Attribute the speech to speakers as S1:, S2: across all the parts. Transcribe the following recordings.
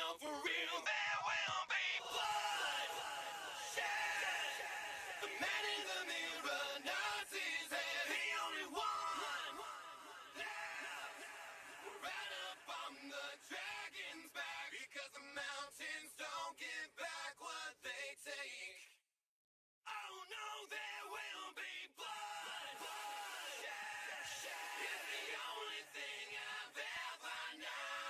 S1: down for real. There will be blood. Shed. The man in the mirror nods his head. The only one left. We're right up on the dragon's back because the mountains don't give back what they take. Oh no, there will be blood. Shed. It's the only thing I've ever known.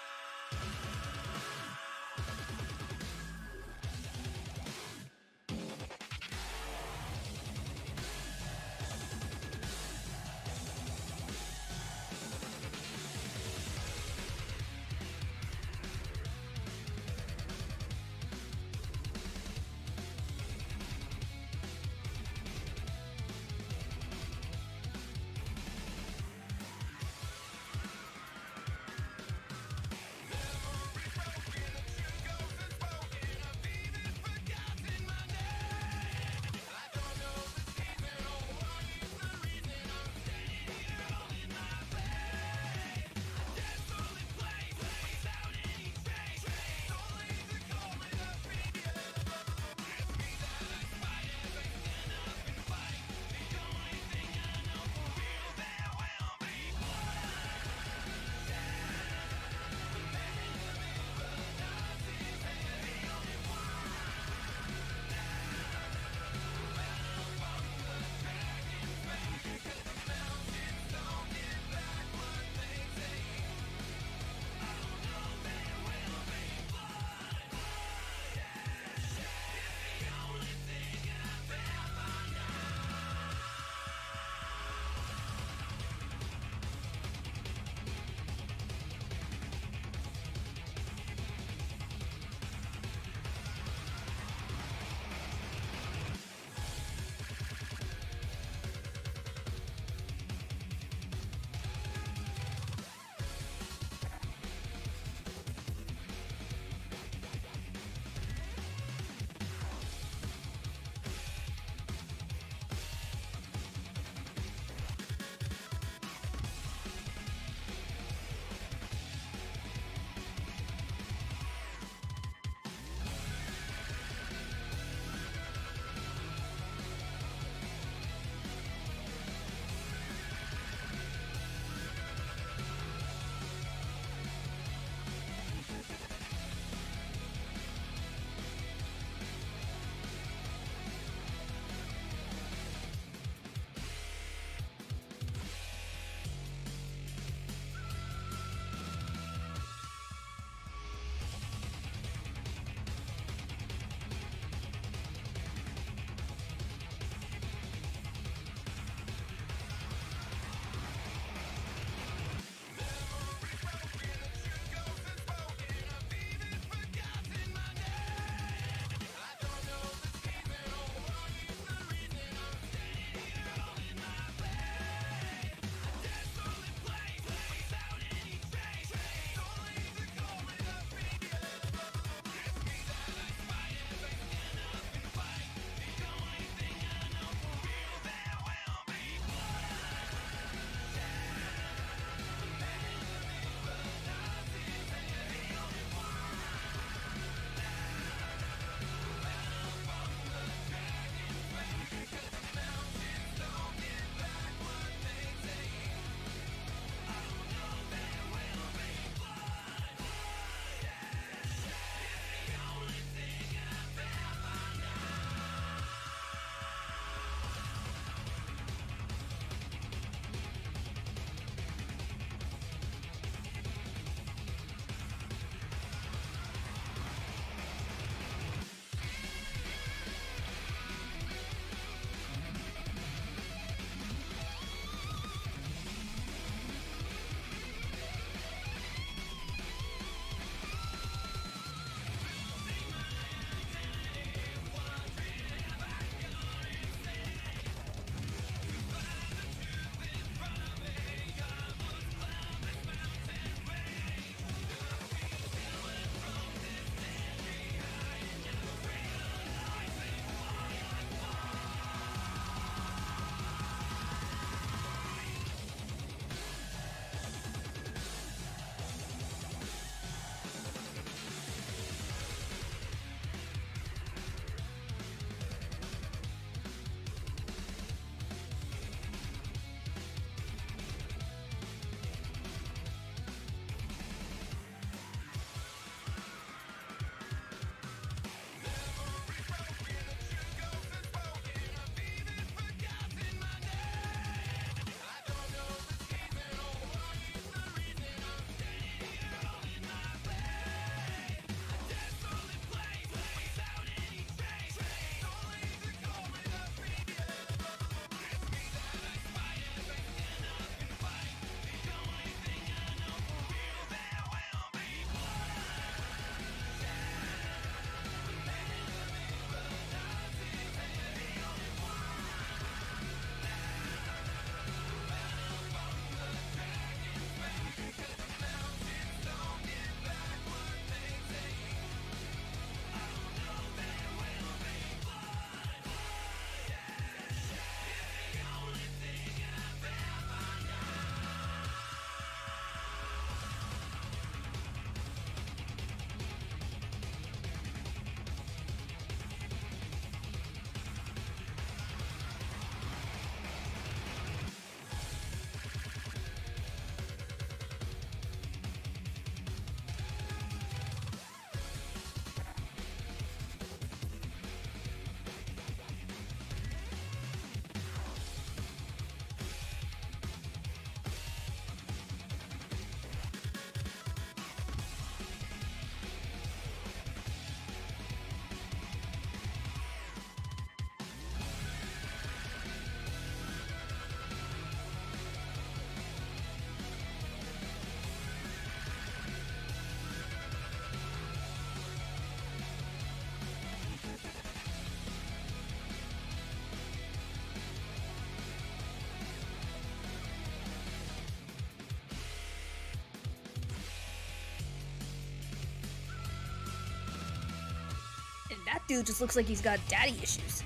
S2: That dude just looks like he's got daddy issues.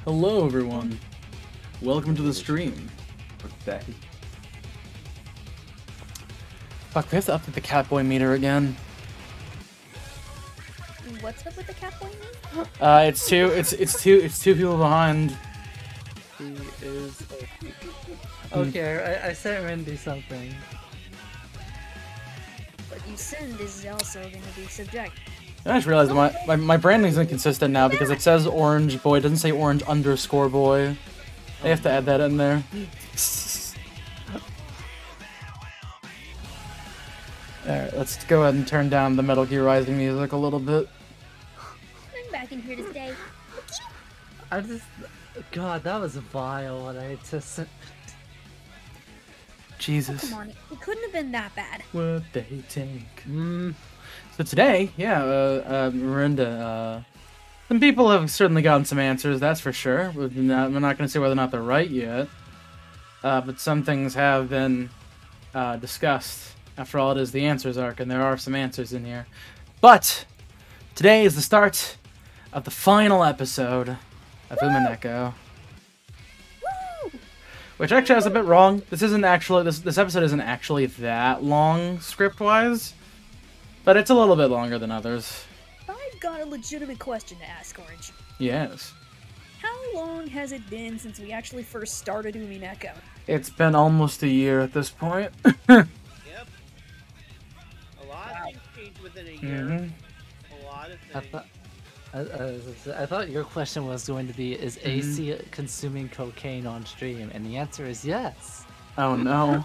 S3: Hello, everyone. Welcome to the stream.
S4: Daddy.
S3: Fuck, we have to update the Catboy meter again.
S2: What's up with the Catboy meter?
S3: It's two people behind.
S5: He is. Okay, I sent Randy something.
S2: But you said this is also going to be subject.
S3: I just realized my branding's inconsistent now because it says orange boy, it doesn't say orange underscore boy. They have to add that in there. Alright, let's go ahead and turn down the Metal Gear Rising music a little bit.
S2: I'm back in here to stay.
S5: God, that was vile what I just sent.
S3: Jesus.
S2: Come on, it couldn't have been that bad.
S3: What they take. So today, Miranda, some people have certainly gotten some answers, that's for sure. We're not going to say whether or not they're right yet. But some things have been discussed. After all, it is the Answers arc, and there are some answers in here. But today is the start of the final episode of Umineko. Which actually is a bit wrong. This isn't actually this episode isn't actually that long script-wise, but it's a little bit longer than others.
S2: I've got a legitimate question to ask, Orange.
S3: Yes.
S2: How long has it been since we actually first started Umineko?
S3: It's been almost a year at this point.
S6: Yep. A lot of things changed within a year.
S3: Mm-hmm.
S6: A lot of things.
S5: I thought your question was going to be, is AC consuming cocaine on stream? And the answer is yes.
S3: Oh no.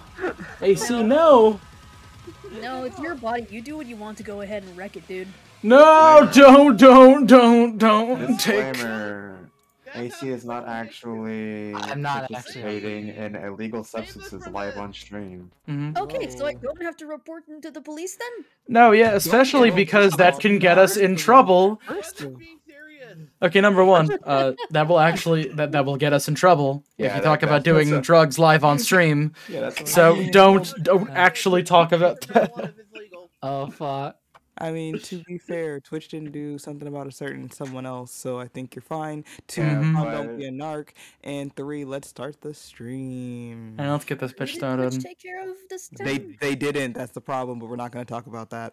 S3: AC, no!
S2: No, it's your body. You do what you want to go ahead and wreck it, dude.
S3: No, don't take.
S4: Disclaimer. AC is not actually
S5: I'm not
S4: participating in illegal substances live on stream.
S3: Mm-hmm.
S2: Okay, so I don't have to report them to the police then?
S3: No, yeah, especially because that can get us in trouble.
S6: Being serious.
S3: Okay, number one, that will actually that will get us in trouble if
S4: Yeah,
S3: you talk about
S4: that's
S3: doing
S4: a-
S3: drugs live on stream.
S4: Yeah, that's
S3: So don't actually talk about that.
S6: Marijuana is legal.
S5: Oh fuck.
S7: I mean, to be fair, Twitch didn't do something about a certain someone else, so I think you're fine. 2,
S4: Yeah,
S7: don't
S4: but-
S7: be a narc. And 3, let's start the stream.
S3: And let's get this bitch
S2: Did
S3: started.
S2: Twitch take care of this time?
S7: They didn't. That's the problem, but we're not going to talk about that.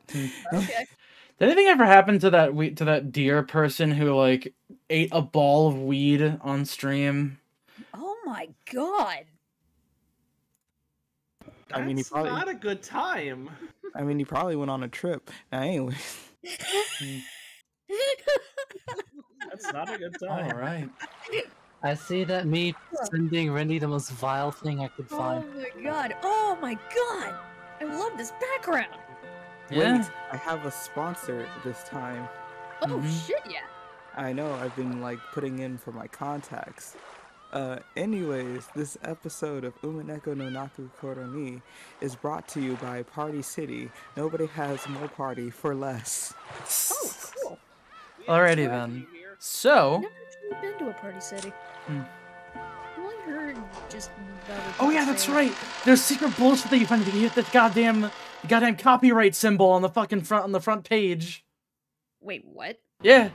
S2: Okay.
S3: Did anything ever happen to that deer person who like ate a ball of weed on stream?
S2: Oh my god.
S7: I mean, he
S8: That's
S7: probably.
S8: not a good time.
S7: I mean, he probably went on a trip. Now, anyway.
S8: That's not a good
S3: All
S8: time.
S3: right.
S5: I see that me sending Randy the most vile thing I could
S2: Oh
S5: find.
S2: my god. Oh my god. I love this background.
S3: Yeah.
S7: Wait, I have a sponsor this time.
S2: Oh
S3: Mhm.
S2: shit, yeah.
S7: I know, I've been like putting in for my contacts. Anyways, this episode of Umineko no Naku Koro is brought to you by Party City. Nobody has more party for less.
S2: Oh, cool.
S3: Alrighty then. So.
S2: I've never actually been to a party city.
S3: Hmm.
S2: I only heard just about it.
S3: Oh yeah, that's right. There's secret bullshit that you find if you hit the goddamn copyright symbol on the fucking front page.
S2: Wait, what?
S3: Yeah.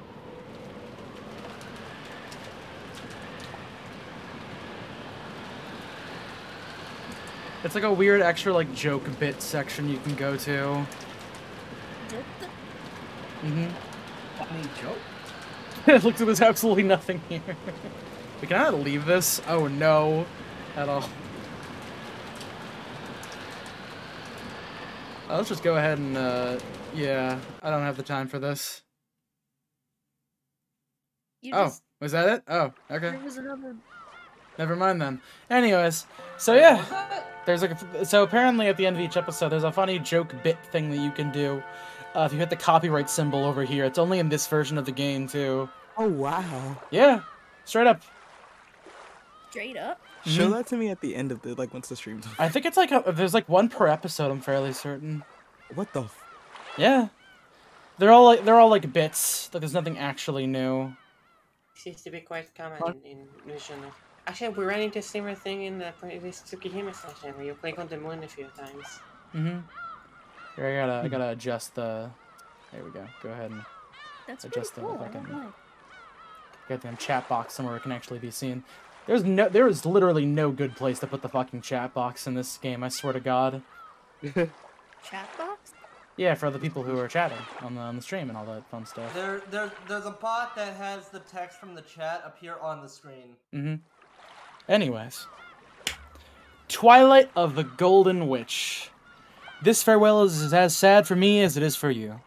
S3: It's like a weird extra like joke bit section you can go to.
S2: Did the...
S3: Mm-hmm.
S8: Funny joke.
S3: It looks like there's absolutely nothing here. We cannot leave this. Oh no. At all. Let's just go ahead and yeah, I don't have the time for this.
S2: You
S3: Oh,
S2: just...
S3: was that it? Oh, okay.
S2: There was another...
S3: Never mind then. Anyways, so yeah, there's like so apparently at the end of each episode there's a funny joke bit thing that you can do. If you hit the copyright symbol over here, it's only in this version of the game too.
S7: Oh, wow.
S3: Yeah, straight up.
S2: Straight up?
S7: Show that to me at the end of the, like, once the stream's over.
S3: I think it's like there's like one per episode. I'm fairly certain.
S7: What the
S3: Yeah, they're all like bits. Like there's nothing actually new.
S9: Seems to be quite common in Nushino. Actually, we ran into a similar thing in the previous Tsukihime session where you click on the moon a few times.
S3: Mm-hmm. Here, I gotta adjust the. There we go. Go ahead and
S2: That's pretty
S3: adjust the
S2: cool. I
S3: fucking.
S2: don't know.
S3: goddamn chat box somewhere it can actually be seen. There is literally no good place to put the fucking chat box in this game. I swear to God.
S2: Chat box?
S3: Yeah, for the people who are chatting on the stream and all that fun stuff.
S10: There's a bot that has the text from the chat appear on the screen.
S3: Mm-hmm. Anyways. Twilight of the Golden Witch. This farewell is as sad for me as it is for you.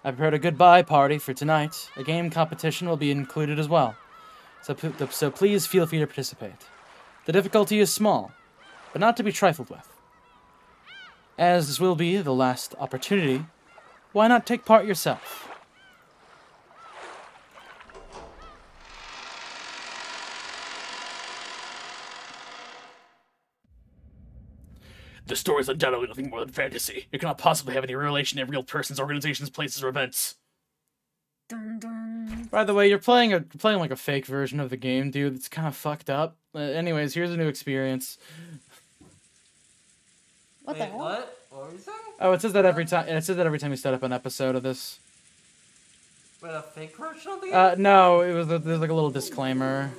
S3: I've prepared a goodbye party for tonight. A game competition will be included as well. So please feel free to participate. The difficulty is small, but not to be trifled with. As this will be the last opportunity, why not take part yourself?
S11: The story is undoubtedly nothing more than fantasy. It cannot possibly have any relation to real persons, organizations, places, or events.
S2: Dun, dun.
S3: By the way, you're playing like a fake version of the game, dude. It's kind of fucked up. Anyways, here's a new experience.
S2: What the hell?
S10: What? What were you saying?
S3: Oh, it says that every time. It says that every time you start up an episode of this.
S10: Wait, a fake version of the game?
S3: No, there's like a little disclaimer.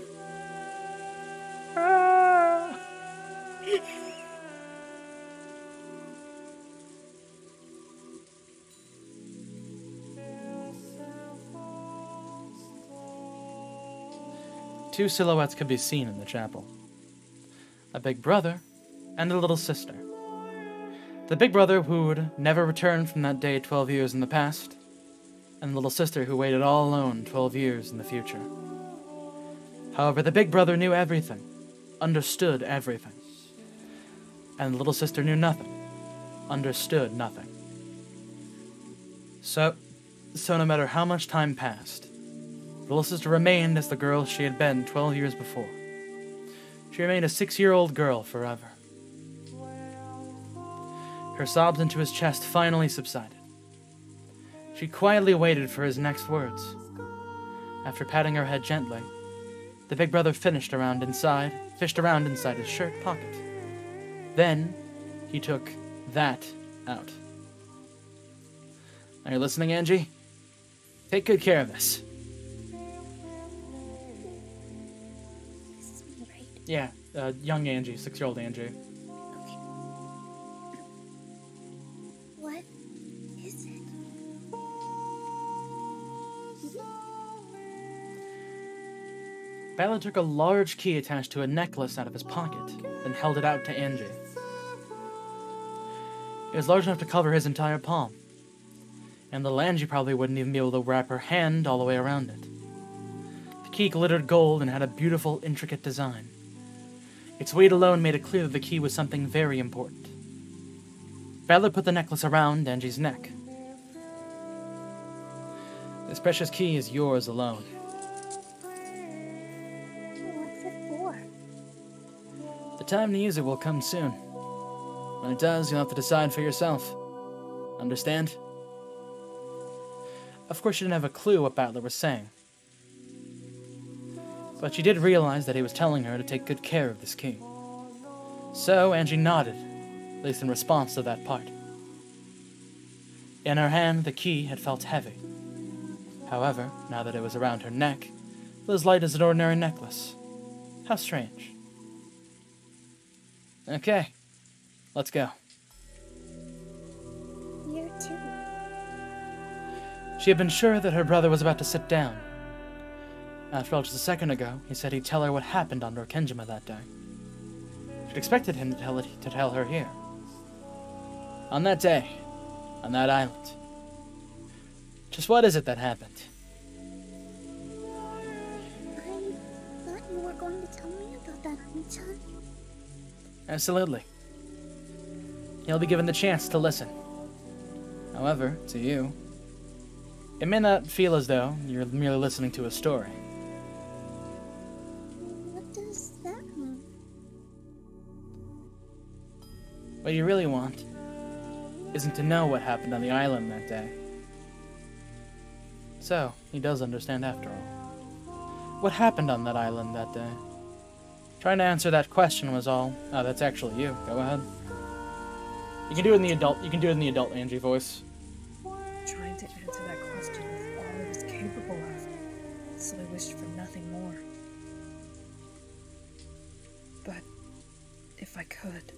S3: Two silhouettes could be seen in the chapel. A big brother and a little sister. The big brother who would never return from that day 12 years in the past, and the little sister who waited all alone 12 years in the future. However, the big brother knew everything, understood everything. And the little sister knew nothing, understood nothing. So no matter how much time passed, the little sister remained as the girl she had been 12 years before. She remained a 6-year-old girl forever. Her sobs into his chest finally subsided. She quietly waited for his next words. After patting her head gently, the big brother fished around inside his shirt pocket. Then, he took that out. Are you listening, Angie? Take good care of this. Yeah, young Angie, 6-year-old Angie.
S12: Okay. What is it?
S3: Ballard took a large key attached to a necklace out of his pocket, then held it out to Angie. It was large enough to cover his entire palm, and little Angie probably wouldn't even be able to wrap her hand all the way around it. The key glittered gold and had a beautiful, intricate design. Its weight alone made it clear that the key was something very important. Ballard put the necklace around Angie's neck. This precious key is yours alone.
S12: What's it for?
S3: The time to use it will come soon. When it does, you'll have to decide for yourself. Understand? Of course, she didn't have a clue what Ballard was saying. But she did realize that he was telling her to take good care of this key. So Angie nodded, at least in response to that part. In her hand, the key had felt heavy. However, now that it was around her neck, it was light as an ordinary necklace. How strange. Okay, let's go.
S12: Here too.
S3: She had been sure that her brother was about to sit down. After all, just a second ago, he said he'd tell her what happened on Dorkenjima that day. She'd expected him to tell her here. On that day, on that island. Just what is it that happened?
S12: I thought you were going to tell me about that, Ami-chan.
S3: Absolutely. He'll be given the chance to listen. However, to you, it may not feel as though you're merely listening to a story.
S12: What does that mean?
S3: What you really want isn't to know what happened on the island that day. So, he does understand after all. What happened on that island that day? Trying to answer that question was all. Oh, that's actually you. Go ahead. You can do it in the adult Angie voice.
S2: Trying to answer that question is all I was capable of. so I wished for nothing more. But if I could,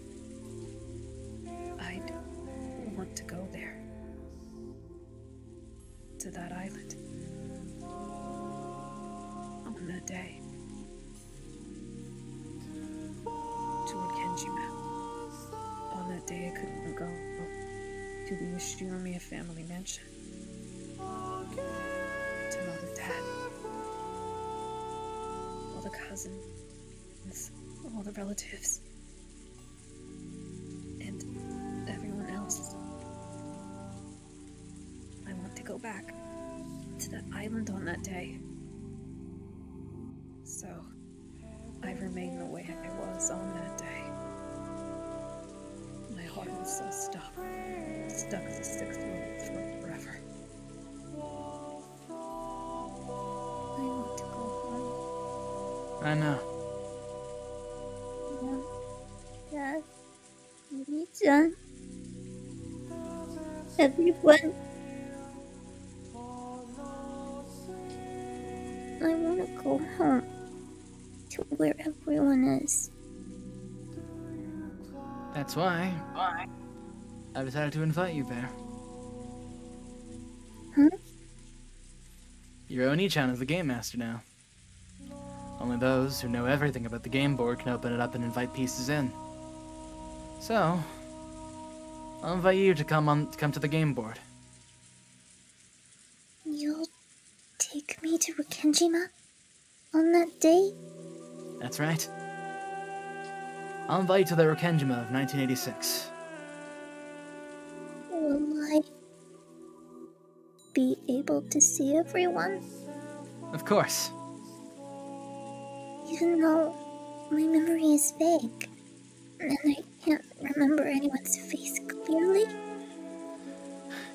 S2: I'd want to go there. To that island. On that day. Toward Kenjima. On that day I couldn't go to the Yoshinomiya family mansion. To Mom and Dad. All the cousins. All the relatives. And everyone else. I want to go back to that island on that day. So, I remain the way I was on that day. My heart was so stuck as a 6-year-old forever.
S12: I want to go home.
S3: I know.
S12: Mom, Dad, Mimi-chan, everyone. I want to go home to where everyone is.
S3: That's why I decided to invite you there.
S12: Huh?
S3: Your Oni-chan is the game master now. Only those who know everything about the game board can open it up and invite pieces in. So, I'll invite you to come to the game board.
S12: You'll take me to Rikenjima on that day?
S3: That's right. I'll invite you to the Rikenjima of 1986.
S12: Will I be able to see everyone?
S3: Of course.
S12: Even though my memory is vague, and I can't remember anyone's face clearly?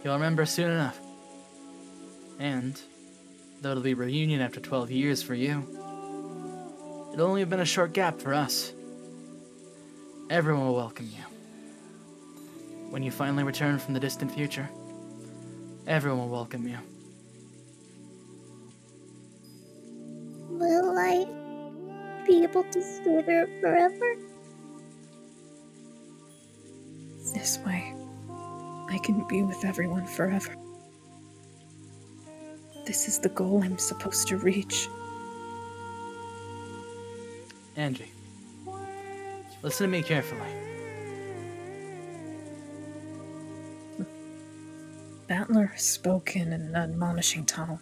S3: You'll remember soon enough. And, though it'll be a reunion after 12 years for you, it'll only have been a short gap for us. Everyone will welcome you. When you finally return from the distant future, everyone will welcome you.
S12: Will I be able to stay there forever?
S2: This way, I can be with everyone forever. This is the goal I'm supposed to reach.
S3: Angie, listen to me carefully.
S2: Battler spoke in an admonishing tone,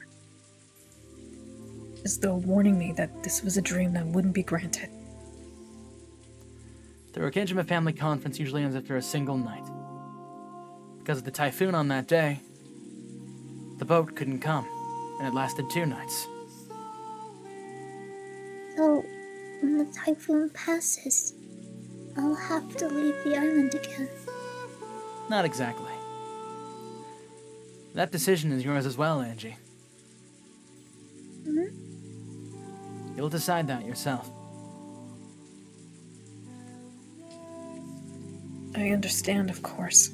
S2: as though warning me that this was a dream that wouldn't be granted.
S3: The Rikenjima family conference usually ends after a single night. Because of the typhoon on that day, the boat couldn't come, and it lasted 2 nights.
S12: So, when the typhoon passes, I'll have to leave the island again.
S3: Not exactly. That decision is yours as well, Angie.
S12: Hmm?
S3: You'll decide that yourself.
S2: I understand, of course.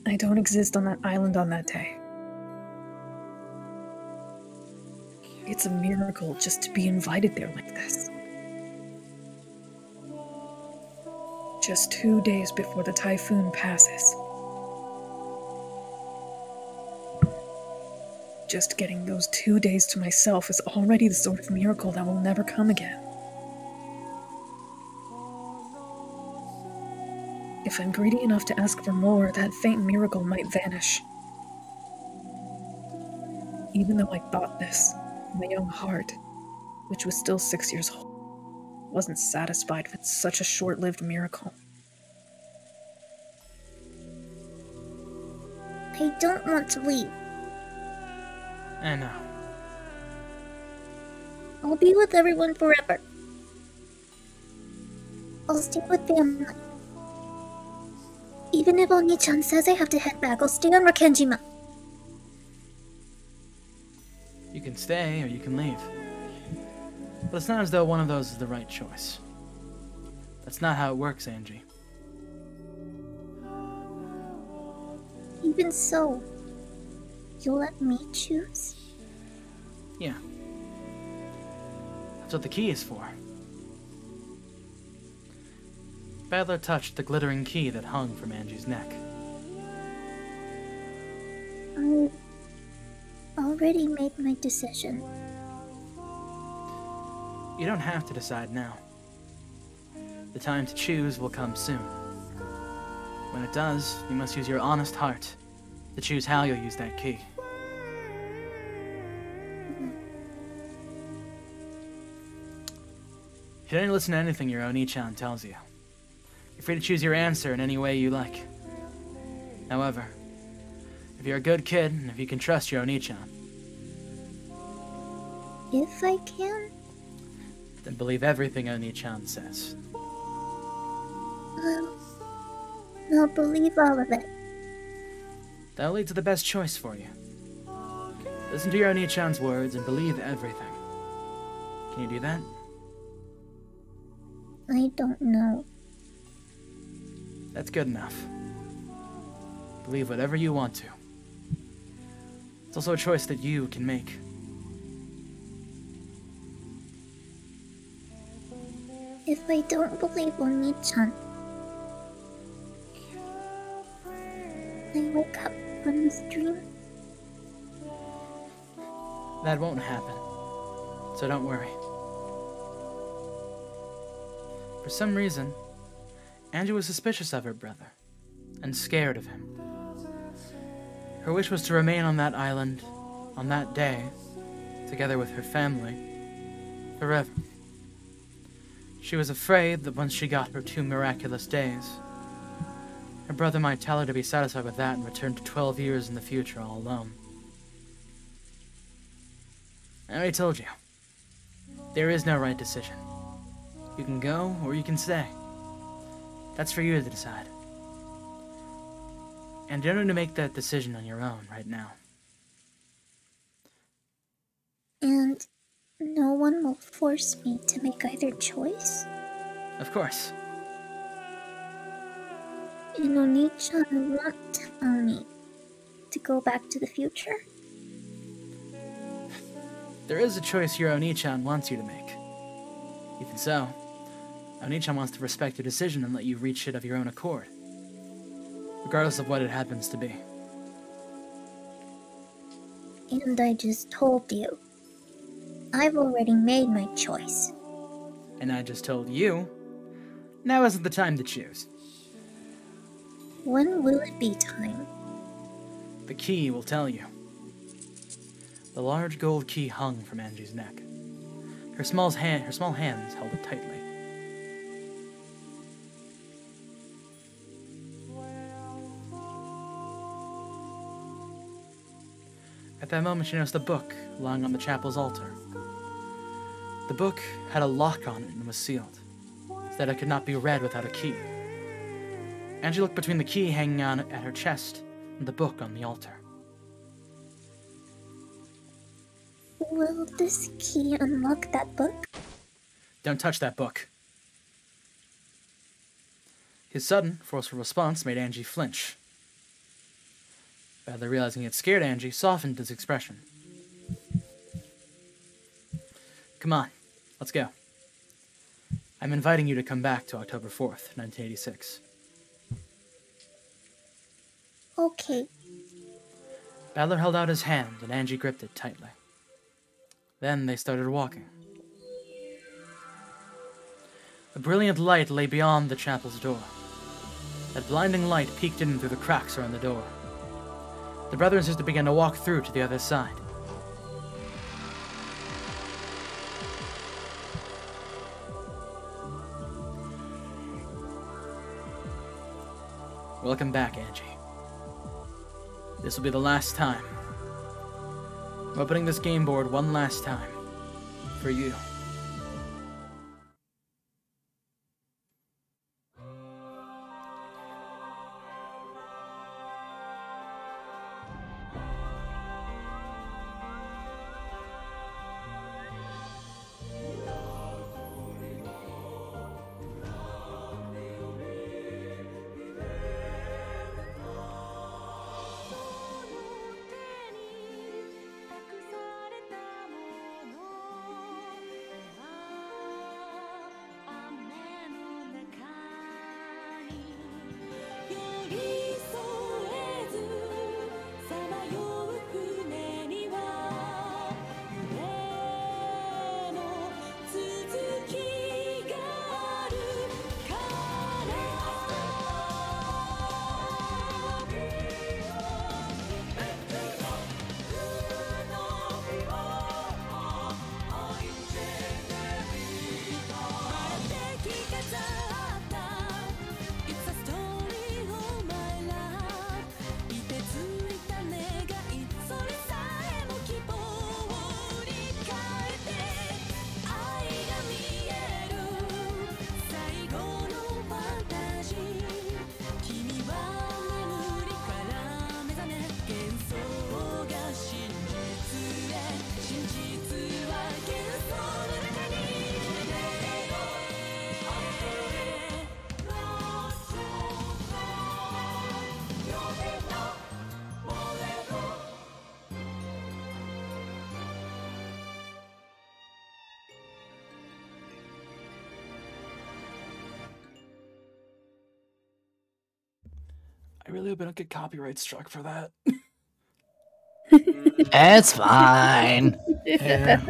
S2: I don't exist on that island on that day. It's a miracle just to be invited there like this. Just 2 days before the typhoon passes. Just getting those 2 days to myself is already the sort of miracle that will never come again. If I'm greedy enough to ask for more, that faint miracle might vanish. Even though I thought this, my young heart, which was still 6 years old, wasn't satisfied with such a short-lived miracle.
S12: I don't want to leave.
S3: I know.
S12: I'll be with everyone forever. I'll stay with family. Even if Oni-chan says I have to head back, I'll stay on Rikenjima.
S3: You can stay or you can leave. But it's not as though one of those is the right choice. That's not how it works, Angie.
S12: Even so, you'll let me choose?
S3: Yeah. That's what the key is for. Badler touched the glittering key that hung from Angie's neck.
S12: I already made my decision.
S3: You don't have to decide now. The time to choose will come soon. When it does, you must use your honest heart to choose how you'll use that key. You don't listen to anything your Oni-chan tells you. You're free to choose your answer in any way you like. However, if you're a good kid and if you can trust your Oni-chan,
S12: If I can,
S3: then believe everything Oni-chan says.
S12: I'll believe all of it.
S3: That'll lead to the best choice for you. Listen to your Oni-chan's words and believe everything. Can you do that?
S12: I don't know.
S3: That's good enough. Believe whatever you want to. It's also a choice that you can make.
S12: If I don't believe Oni-chan, I wake up from this dream.
S3: That won't happen. So don't worry. For some reason, Angie was suspicious of her brother, and scared of him. Her wish was to remain on that island, on that day, together with her family, forever. She was afraid that once she got her 2 miraculous days, her brother might tell her to be satisfied with that and return to 12 years in the future all alone. I already told you, there is no right decision. You can go, or you can stay. That's for you to decide. And you don't need to make that decision on your own right now.
S12: And no one will force me to make either choice?
S3: Of course.
S12: And Oni-chan won't tell me to go back to the future?
S3: There is a choice your Oni-chan wants you to make. Even so, Oni-chan wants to respect your decision and let you reach it of your own accord, regardless of what it happens to be.
S12: And I just told you. I've already made my choice.
S3: And I just told you, now isn't the time to choose.
S12: When will it be time?
S3: The key will tell you. The large gold key hung from Angie's neck. Her small hands held it tightly. At that moment, she noticed a book lying on the chapel's altar. The book had a lock on it and was sealed, so that it could not be read without a key. Angie looked between the key hanging on at her chest and the book on the altar.
S12: Will this key unlock that book?
S3: Don't touch that book. His sudden, forceful response made Angie flinch. Badly realizing he had scared Angie, softened his expression. Come on, let's go. I'm inviting you to come back to October 4th, 1986.
S12: Okay.
S3: Badler held out his hand, and Angie gripped it tightly. Then they started walking. A brilliant light lay beyond the chapel's door. That blinding light peeked in through the cracks around the door. The brother and sister began to walk through to the other side. Welcome back, Angie. This will be the last time. I'm opening this game board one last time. For you.
S11: really hope I don't get copyright struck for that.
S5: It's fine.
S8: Yeah.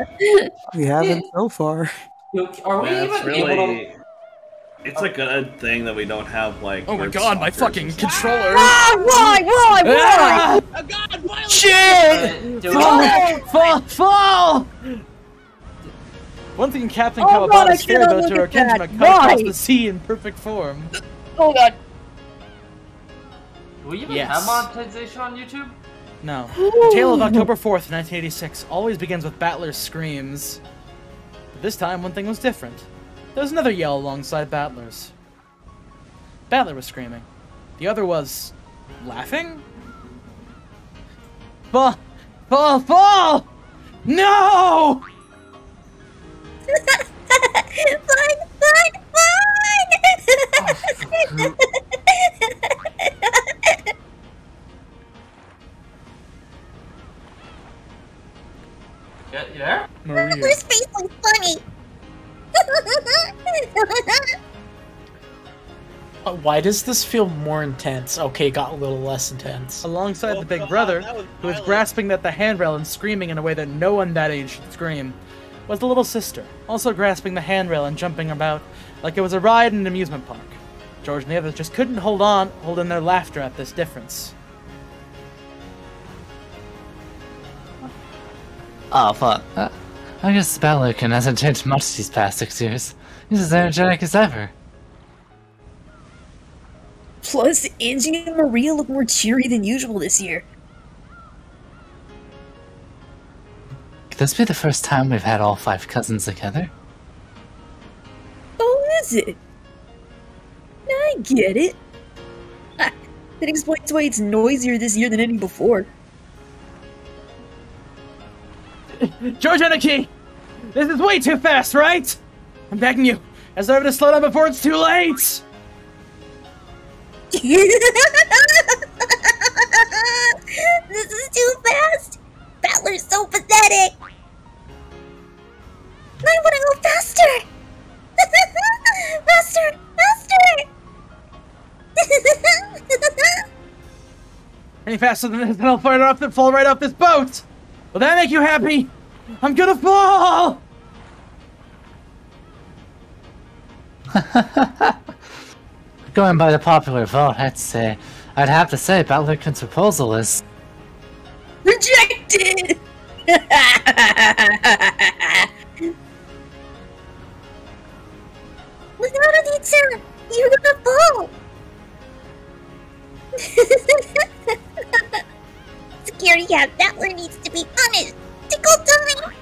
S7: We haven't so far.
S9: Are we
S8: Yeah,
S9: even
S8: it's
S9: able
S8: really.
S9: to?
S8: It's a good thing that we don't have like.
S11: Oh my
S8: good
S11: god, my
S8: stalkers
S11: fucking
S8: and stuff.
S11: controller!
S2: Why?
S11: Ah!
S6: Oh God! Violence!
S3: Shit!
S9: Do
S3: Fall! One thing Captain
S2: Oh God,
S3: Kawabata's
S2: I
S3: fair
S2: cannot
S3: though
S2: look
S3: to her
S2: at that.
S3: kinsman cut across
S2: Why?
S3: the sea in perfect form.
S2: Oh God.
S9: Do we even
S3: Yes.
S9: have monetization on YouTube?
S3: No. The tale of October 4th, 1986 always begins with Battler's screams. But this time, one thing was different. There was another yell alongside Battler's. Battler was screaming. The other was... laughing? Fall! No!
S12: Fun!
S9: Yeah, you there?
S3: Maria.
S12: Battler's face looks funny.
S13: Why does this feel more intense? Okay, got a little less intense.
S3: Alongside
S6: Oh,
S3: the big
S6: God,
S3: brother,
S6: that was
S3: who was
S6: violent.
S3: grasping at the handrail and screaming in a way that no one that age should scream, was the little sister, also grasping the handrail and jumping about like it was a ride in an amusement park. George and the others just couldn't hold in their laughter at this difference.
S5: Oh, fuck. I guess Ballukin hasn't changed much these past 6 years. He's as energetic as ever.
S2: Plus, Angie and Maria look more cheery than usual this year.
S5: Could this be the first time we've had all 5 cousins together?
S2: Oh, is it? I get it. Ah, that explains why it's noisier this year than any before.
S3: George Anarchy! This is way too fast, right? I'm begging you, as ever to slow down before it's too late!
S12: This is too fast. Battler's so pathetic. I want to go faster. Faster, faster.
S3: Any faster than this, and I'll fall right off this boat! Will that make you happy? I'm gonna fall!
S5: Going by the popular vote, I'd have to say Ballukin's proposal is...
S2: Rejected!
S12: Without a sound, you're gonna fall. Security cat Battler needs to be punished. Tickle time.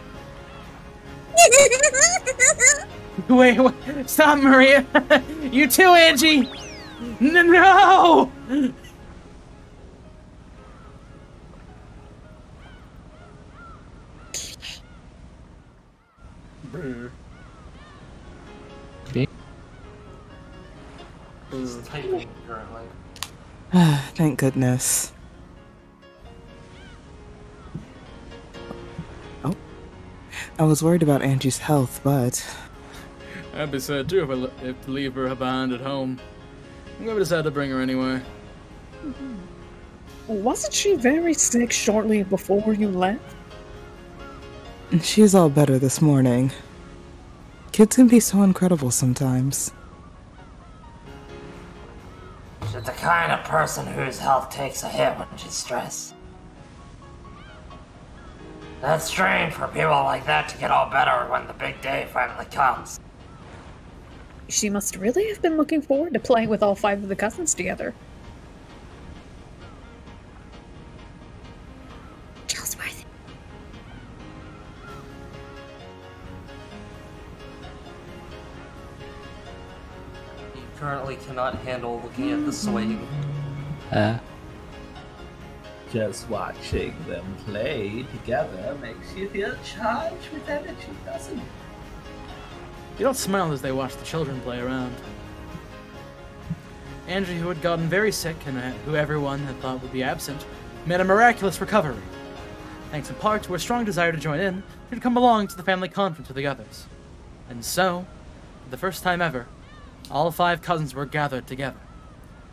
S3: Wait, stop, Maria! You too, Angie! No!
S9: He's typing currently.
S7: Thank goodness. Oh. I was worried about Angie's health, but...
S3: I'd be sad too if to leave her behind at home. I'm gonna decide to bring her anyway.
S2: Wasn't she very sick shortly before you left?
S7: She's all better this morning. Kids can be so incredible sometimes.
S14: She's the kind of person whose health takes a hit when she's stressed. That's strange for people like that to get all better when the big day finally comes.
S2: She must really have been looking forward to playing with all 5 of the cousins together.
S12: Chillsworth.
S10: He currently cannot handle looking at the swing.
S8: Just watching them play together makes you feel charged with energy, doesn't it?
S3: You don't smile as they watch the children play around. Angie, who had gotten very sick and who everyone had thought would be absent, made a miraculous recovery. Thanks in part to her strong desire to join in, she had come along to the family conference with the others. And so, for the first time ever, all 5 cousins were gathered together.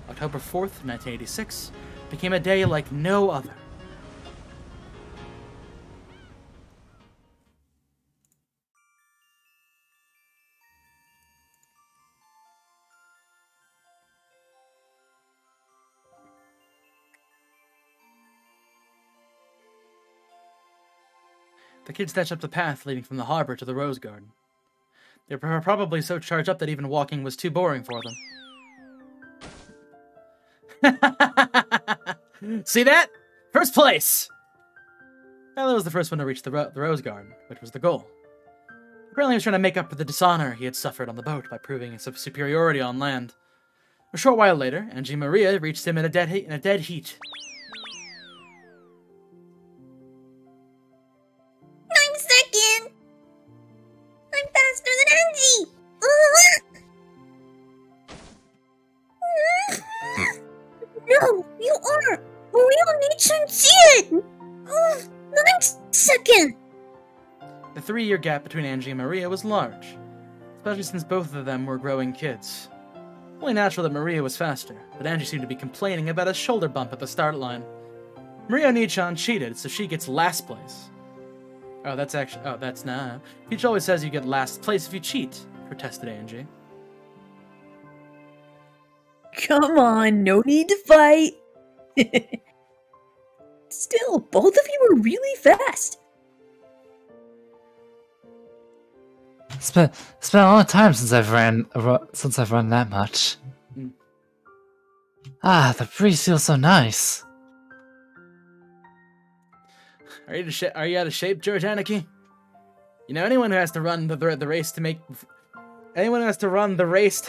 S3: October 4th, 1986, became a day like no other. The kids dashed up the path leading from the harbor to the rose garden. They were probably so charged up that even walking was too boring for them. See that? First place! Tyler was the first one to reach the rose garden, which was the goal. Apparently he was trying to make up for the dishonor he had suffered on the boat by proving his superiority on land. A short while later, Angie Maria reached him in a dead heat.
S12: I'm second! I'm faster than Angie! No, you are! Maria needs to see it! I'm second!
S3: The 3-year gap between Angie and Maria was large, especially since both of them were growing kids. Only natural that Maria was faster, but Angie seemed to be complaining about a shoulder bump at the start line. Maria Nichan cheated, so she gets last place. Oh, that's not. Peach always says you get last place if you cheat, protested Angie.
S2: Come on, no need to fight. Still, both of you were really fast.
S5: It's been a long time since I've run that much. Ah, the breeze feels so nice.
S3: Are you out of shape, George Anarchy? You know, anyone who has to run the race to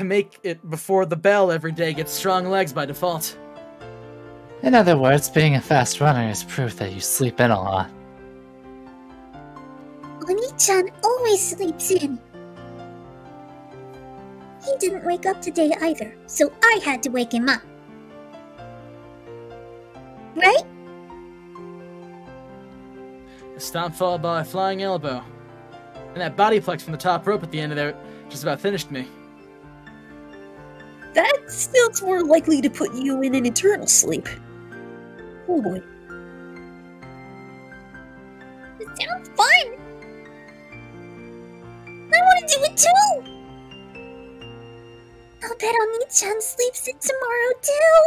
S3: make it before the bell every day gets strong legs by default.
S5: In other words, being a fast runner is proof that you sleep in a lot.
S12: Oni-chan always sleeps in. He didn't wake up today either, so I had to wake him up. Right?
S3: A stomp followed by a flying elbow. And that bodyplex from the top rope at the end of there just about finished me.
S2: That feels more likely to put you in an eternal sleep. Oh boy.
S12: It sounds fun! I want to do it too! I'll bet Oni-chan sleeps in tomorrow too!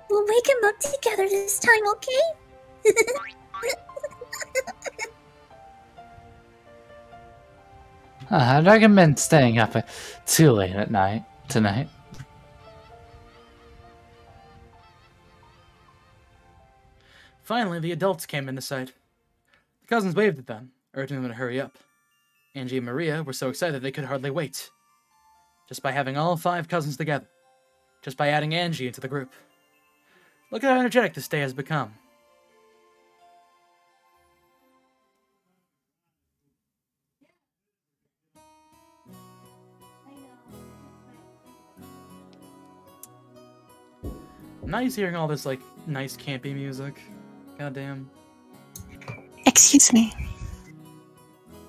S12: We'll wake him up together this time, okay?
S5: I'd recommend staying up too late at night tonight.
S3: Finally, the adults came into sight. The cousins waved at them, urging them to hurry up. Angie and Maria were so excited they could hardly wait. Just by having all 5 cousins together. Just by adding Angie into the group. Look at how energetic this day has become. I'm not used to hearing all this, like, nice campy music. Goddamn.
S15: Excuse me.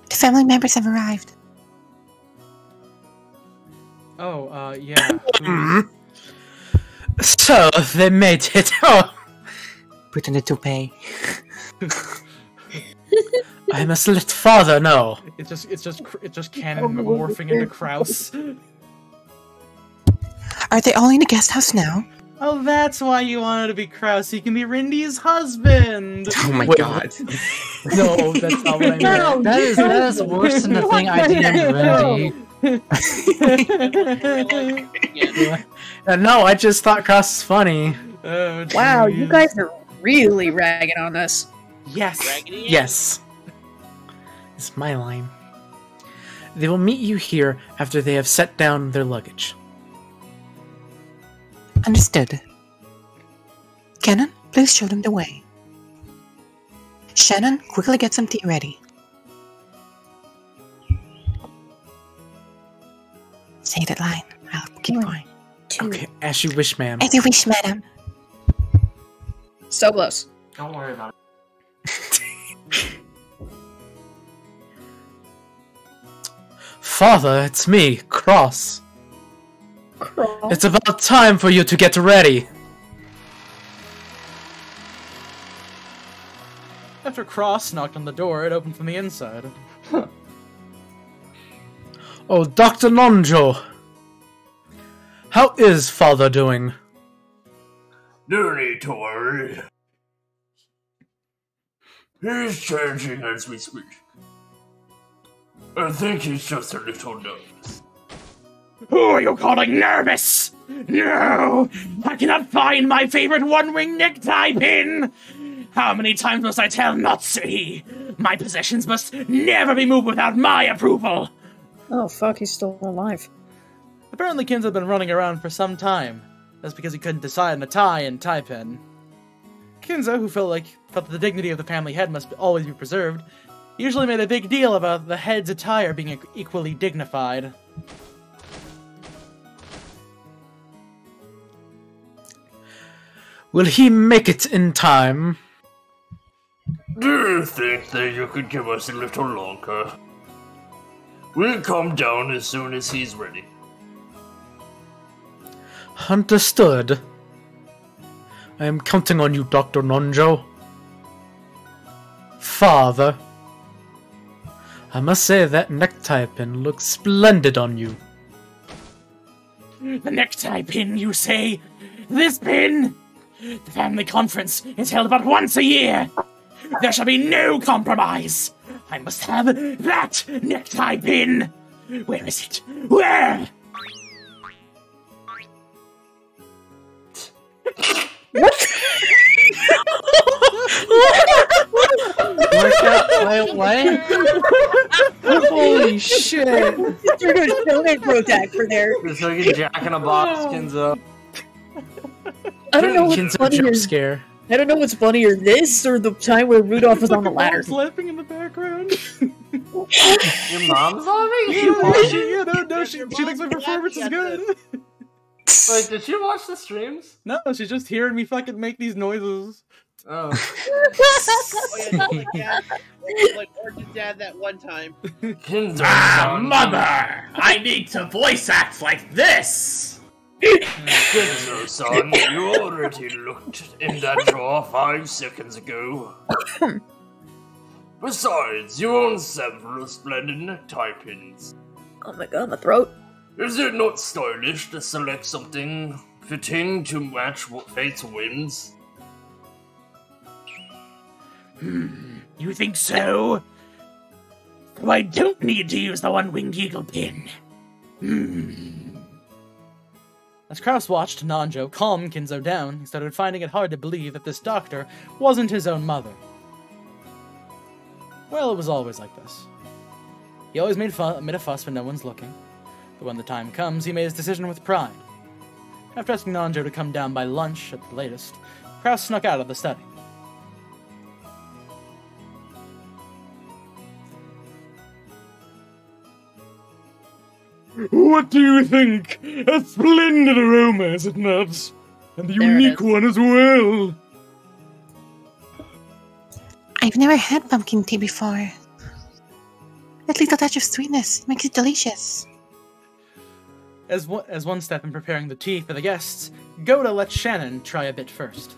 S15: The family members have arrived.
S3: Oh, yeah.
S13: So, they made it. Oh!
S15: Put in the toupee.
S13: I must let father know.
S3: It's just Canon morphing into Kraus.
S15: Are they all in the guest house now?
S3: Oh, that's why you wanted to be Kraus. So you can be Rindy's husband.
S15: Oh my god.
S3: No, that's not what I meant.
S5: No, that is worse than the thing I DM'd Rindy.
S13: No, I just thought Cross was funny.
S3: Oh,
S2: wow, you guys are really ragging on us.
S3: Yes.
S13: Yes. It's my line. They will meet you here after they have set down their luggage.
S15: Understood. Cannon, please show them the way. Shannon, quickly get some tea ready. Say that line. I'll keep going.
S13: Okay, as you wish, ma'am.
S15: As you wish, madam.
S2: So close.
S14: Don't worry about it.
S13: Father, it's me, Cross. It's about time for you to get ready.
S3: After Cross knocked on the door, it opened from the inside.
S13: Oh, Dr. Nonjo. How is father doing?
S14: No need to worry. He's changing as we speak. I think he's just a little nervous.
S11: Who are you calling nervous? No! I cannot find my favorite one-wing necktie pin! How many times must I tell Natsuki? My possessions must never be moved without my approval!
S2: Oh fuck, he's still alive.
S3: Apparently Kin's had been running around for some time. That's because he couldn't decide on a tie and tie pin. Kinzo, who felt that the dignity of the family head must always be preserved, usually made a big deal about the head's attire being equally dignified.
S13: Will he make it in time?
S14: Do you think that you could give us a little longer? We'll come down as soon as he's ready.
S13: Understood. I am counting on you, Dr. Nonjo. Father. I must say that necktie pin looks splendid on you.
S11: The necktie pin, you say? This pin? The family conference is held about once a year. There shall be no compromise. I must have that necktie pin. Where is it? Where?
S2: What?
S7: Holy shit!
S2: You're doing shonen pro tag for there.
S10: It's like a Jack in a Box Kinzo.
S2: I don't know what's
S13: Kinzo
S2: funnier.
S13: jump scare.
S2: I don't know what's funnier, this or the time where Rudolph was on the ladder.
S3: Mom's laughing in the background.
S10: Your mom's laughing?
S3: She thinks my performance is good.
S10: Wait, did she watch the streams?
S3: No, she's just hearing me fucking make these noises.
S10: Oh.
S6: Oh yeah, like dad, like Orch's dad that one time.
S14: Mother! I need to voice act like this! Kinzo, son, you already looked in that drawer 5 seconds ago. Besides, you own several splendid necktie pins.
S2: Oh my god, my throat.
S14: Is it not stylish to select something fitting to match what fate's whims?
S11: You think so? So I don't need to use the one-winged eagle pin.
S3: As Kraus watched Nanjo calm Kinzo down, he started finding it hard to believe that this doctor wasn't his own mother. Well, it was always like this. He always made a fuss when no one's looking, but when the time comes, he made his decision with pride. After asking Nanjo to come down by lunch at the latest, Kraus snuck out of the study.
S11: What do you think? A splendid aroma, is it not? And the unique one as well.
S15: I've never had pumpkin tea before. That little touch of sweetness makes it delicious.
S3: As one step in preparing the tea for the guests, Goda let Shannon try a bit first.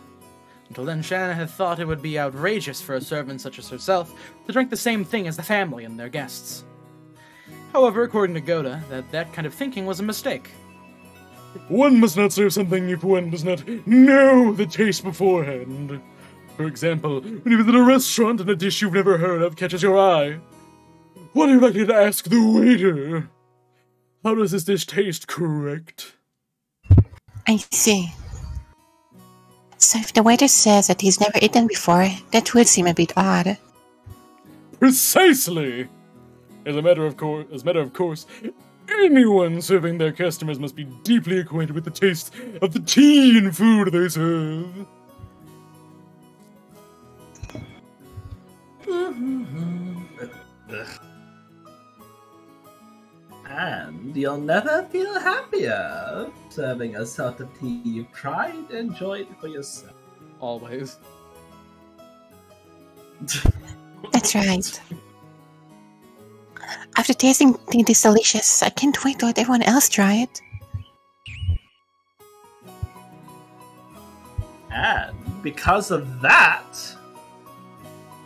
S3: Until then, Shannon had thought it would be outrageous for a servant such as herself to drink the same thing as the family and their guests. However, according to Goda, that kind of thinking was a mistake.
S11: One must not serve something if one does not know the taste beforehand. For example, when you visit a restaurant and a dish you've never heard of catches your eye, what are you likely to ask the waiter? How does this dish taste, correct?
S15: I see. So if the waiter says that he's never eaten before, that would seem a bit odd.
S11: Precisely! As a matter of course, anyone serving their customers must be deeply acquainted with the taste of the tea and food they serve.
S8: And you'll never feel happier serving a sort of tea you've tried and enjoyed for yourself.
S3: Always.
S15: That's right. After tasting this delicious, I can't wait to let everyone else try it.
S8: because of that,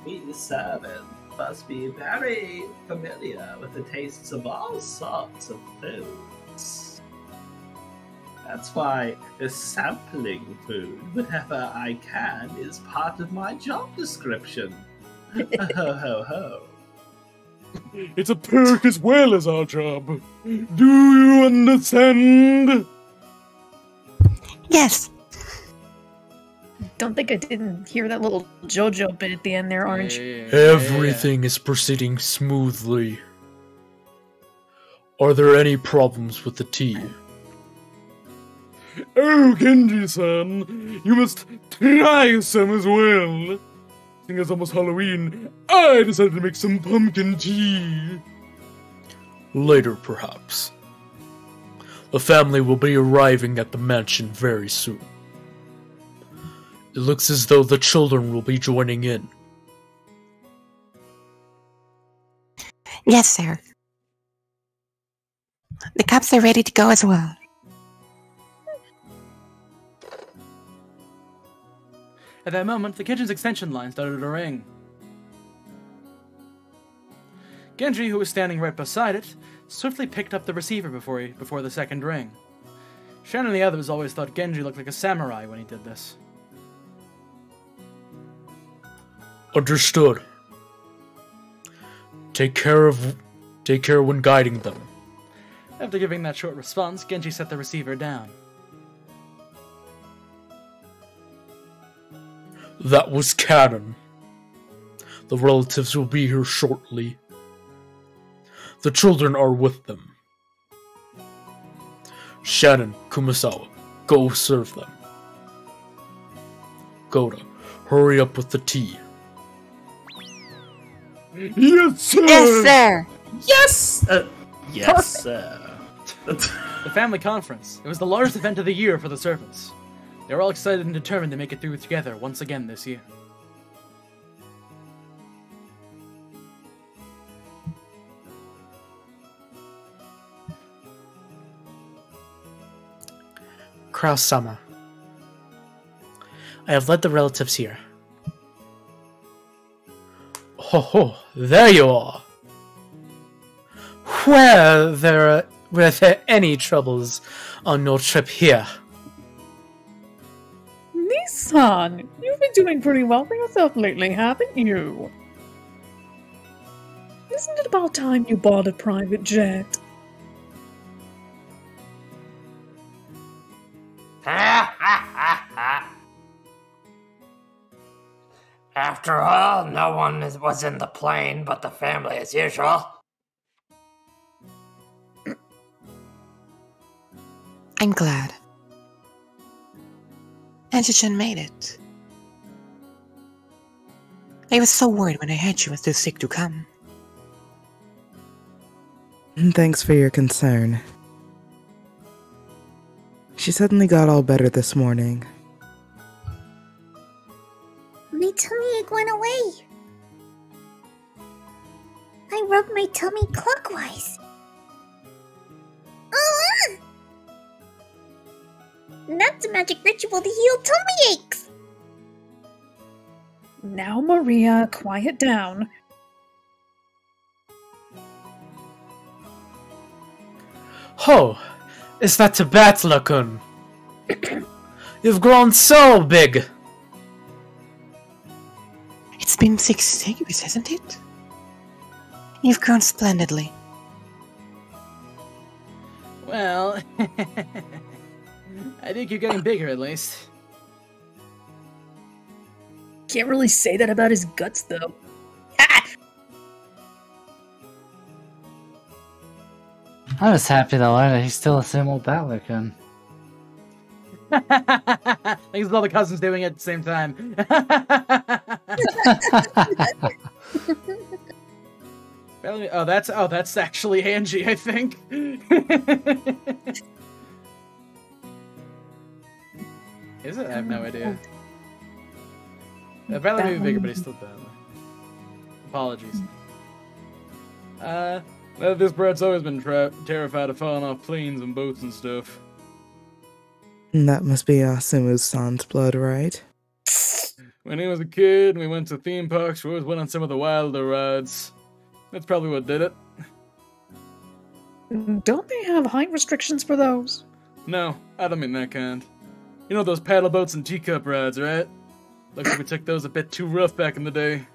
S8: we servant must be very familiar with the tastes of all sorts of foods. That's why sampling food whenever I can is part of my job description. Ho ho ho.
S11: It's a perk as well as our job. Do you understand?
S15: Yes.
S2: Don't think I didn't hear that little JoJo bit at the end there, Orange.
S13: Everything is proceeding smoothly. Are there any problems with the tea?
S11: Oh, Genji-san, you must try some as well. Seeing it's almost Halloween, I decided to make some pumpkin tea.
S13: Later, perhaps. The family will be arriving at the mansion very soon. It looks as though the children will be joining in.
S15: Yes, sir. The cups are ready to go as well.
S3: At that moment, the kitchen's extension line started to ring. Genji, who was standing right beside it, swiftly picked up the receiver before the second ring. Shen and the others always thought Genji looked like a samurai when he did this.
S13: Understood. Take care when guiding them.
S3: After giving that short response, Genji set the receiver down.
S13: That was canon. The relatives will be here shortly. The children are with them. Shannon, Kumasawa, go serve them. Goda, hurry up with the tea.
S11: Yes, sir!
S15: Yes, sir!
S8: Yes! Yes, sir.
S3: The family conference. It was the largest event of the year for the servants. They were all excited and determined to make it through together once again this year.
S13: Kraus-sama, I have led the relatives here. Ho ho, there you are! Were there any troubles on your trip here?
S2: Nissan, you've been doing pretty well for yourself lately, haven't you? Isn't it about time you bought a private jet?
S14: After all, no one was in the plane but the family as usual.
S15: I'm glad. Anji-chan made it. I was so worried when I heard she was too sick to come.
S7: Thanks for your concern. She suddenly got all better this morning.
S12: My tummy ache went away. I rubbed my tummy clockwise. That's a magic ritual to heal tummy aches.
S2: Now, Maria, quiet down.
S13: Oh, is that Tabata-kun? You've grown so big!
S15: It's been 6 years, hasn't it? You've grown splendidly.
S3: Well, I think you're getting bigger at least.
S2: Can't really say that about his guts, though.
S5: I was happy to learn that he's still the same old Batler-kun.
S3: Thanks with all the cousins doing it at the same time. Oh, that's actually Angie, I think. Is it? I have no idea. Apparently maybe bigger, but he's still dead. Apologies. This brat's always been terrified of falling off planes and boats and stuff.
S7: That must be Asumu's son's blood, right?
S11: When he was a kid, we went to theme parks. We always went on some of the wilder rides. That's probably what did it.
S2: Don't they have height restrictions for those?
S11: No, I don't mean that kind. You know those paddle boats and teacup rides, right? Looks like we took those a bit too rough back in the day.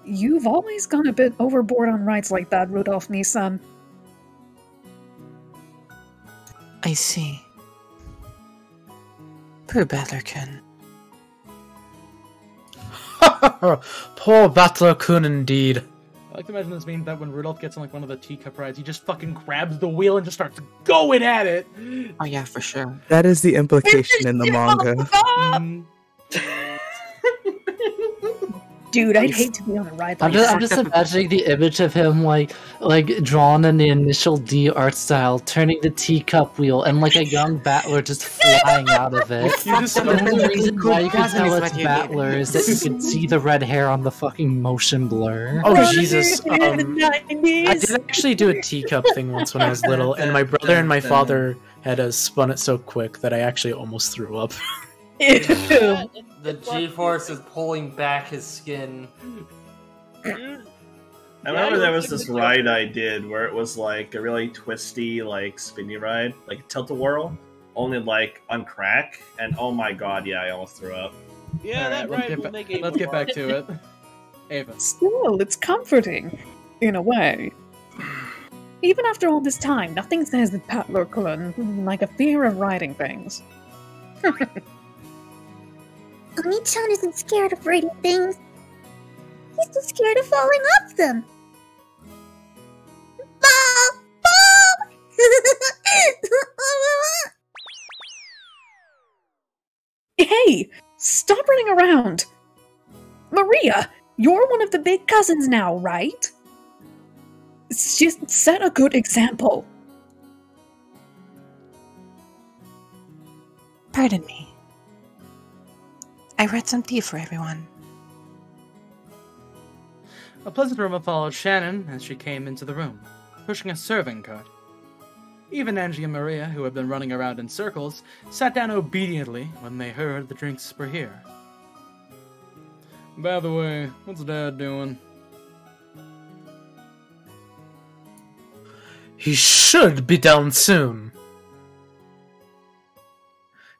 S2: You've always gone a bit overboard on rides like that, Rudolph Nissan.
S15: I see. Poor Battler-kun.
S13: Poor Battler-kun indeed.
S3: I like to imagine this means that when Rudolph gets on like one of the teacup rides, he just fucking grabs the wheel and just starts going at it.
S15: Oh yeah, for sure.
S7: That is the implication in the manga.
S2: Dude, I'd hate to be on a ride like that.
S5: I'm just imagining the image of him like drawn in the initial D art style, turning the teacup wheel, and like a young battler just flying out of it.
S11: You just
S5: And the reason why you can tell it's battler is that you can see the red hair on the fucking motion blur.
S13: Oh Jesus! I did actually do a teacup thing once when I was little, and my brother and my father had spun it so quick that I actually almost threw up.
S10: The G-force is pulling back his skin.
S8: I remember there was this ride I did where it was like a really twisty, like spinny ride, like tilt-a-whirl, only like on crack, and oh my god, yeah, I almost threw up.
S6: Yeah, that ride will make
S3: Let's get back to it. Ava.
S2: Still, it's comforting, in a way. Even after all this time, nothing says that Battler-kun like a fear of riding things.
S12: Oni-chan isn't scared of riding things. He's just scared of falling off them. Bob! Bob!
S2: Hey! Stop running around! Maria, you're one of the big cousins now, right? Just set a good example.
S15: Pardon me. I read some tea for everyone.
S3: A pleasant murmur followed Shannon as she came into the room, pushing a serving cart. Even Angie and Maria, who had been running around in circles, sat down obediently when they heard the drinks were here.
S11: By the way, what's Dad doing?
S13: He should be down soon.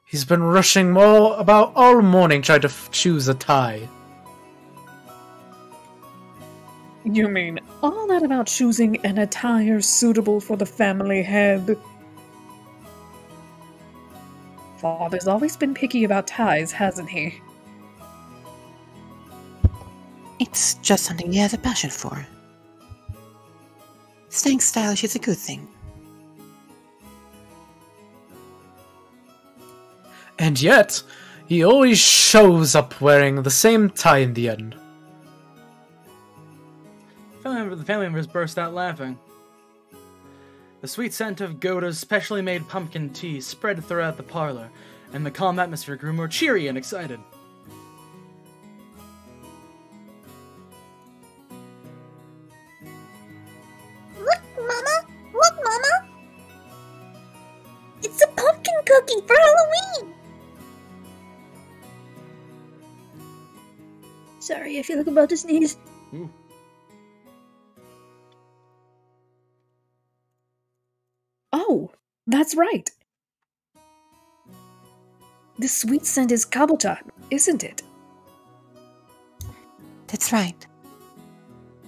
S13: He's been rushing about all morning trying to choose a tie.
S2: You mean all that about choosing an attire suitable for the family head? Father's always been picky about ties, hasn't he?
S15: It's just something he has a passion for. Staying stylish is a good thing.
S13: And yet, he always shows up wearing the same tie in the end.
S3: The family members burst out laughing. The sweet scent of Goda's specially made pumpkin tea spread throughout the parlor, and the calm atmosphere grew more cheery and excited.
S12: Look, Mama! Look, Mama! It's a pumpkin cookie for Halloween! Sorry, I feel like I'm about to sneeze.
S3: Ooh.
S2: Oh, that's right. The sweet scent is kabocha, isn't it?
S15: That's right.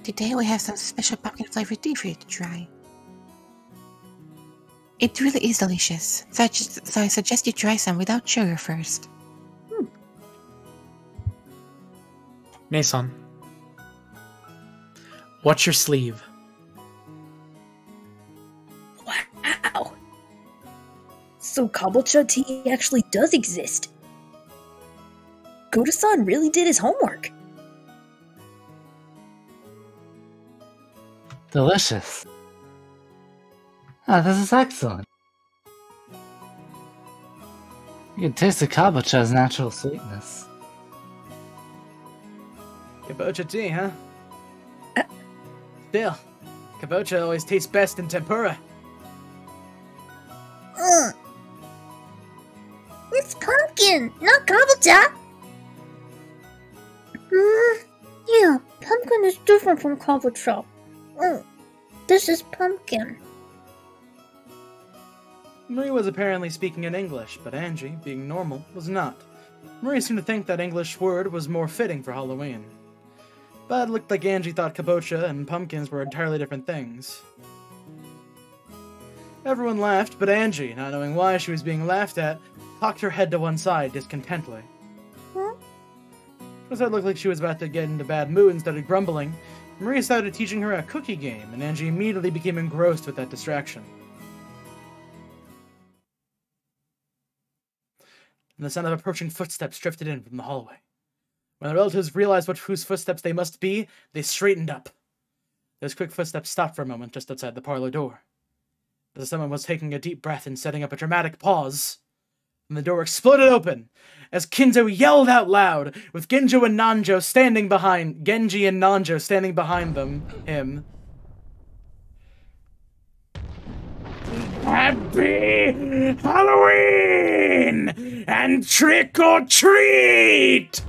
S15: Today we have some special pumpkin flavored tea for you to try. It really is delicious, so I suggest you try some without sugar first.
S13: Nason, watch your sleeve.
S12: Wow! So kabocha tea actually does exist. Goda-san really did his homework.
S5: Delicious. Ah, this is excellent. You can taste the kabocha's natural sweetness.
S3: Kabocha tea, huh? Still, kabocha always tastes best in tempura.
S12: It's pumpkin, not kabocha. one is different from coffee shop. This is pumpkin.
S3: Marie was apparently speaking in English, but Angie, being normal, was not. Marie seemed to think that English word was more fitting for Halloween. But it looked like Angie thought kabocha and pumpkins were entirely different things. Everyone laughed, but Angie, not knowing why she was being laughed at, cocked her head to one side discontently. As it looked like she was about to get into a bad mood and started grumbling, Marie started teaching her a cookie game, and Angie immediately became engrossed with that distraction. And the sound of approaching footsteps drifted in from the hallway. When the relatives realized whose footsteps they must be, they straightened up. Those quick footsteps stopped for a moment just outside the parlor door. As if someone was taking a deep breath and setting up a dramatic pause, and the door exploded open as Kinzo yelled out loud, with Genji and Nanjo standing behind him. Happy Halloween and trick or treat!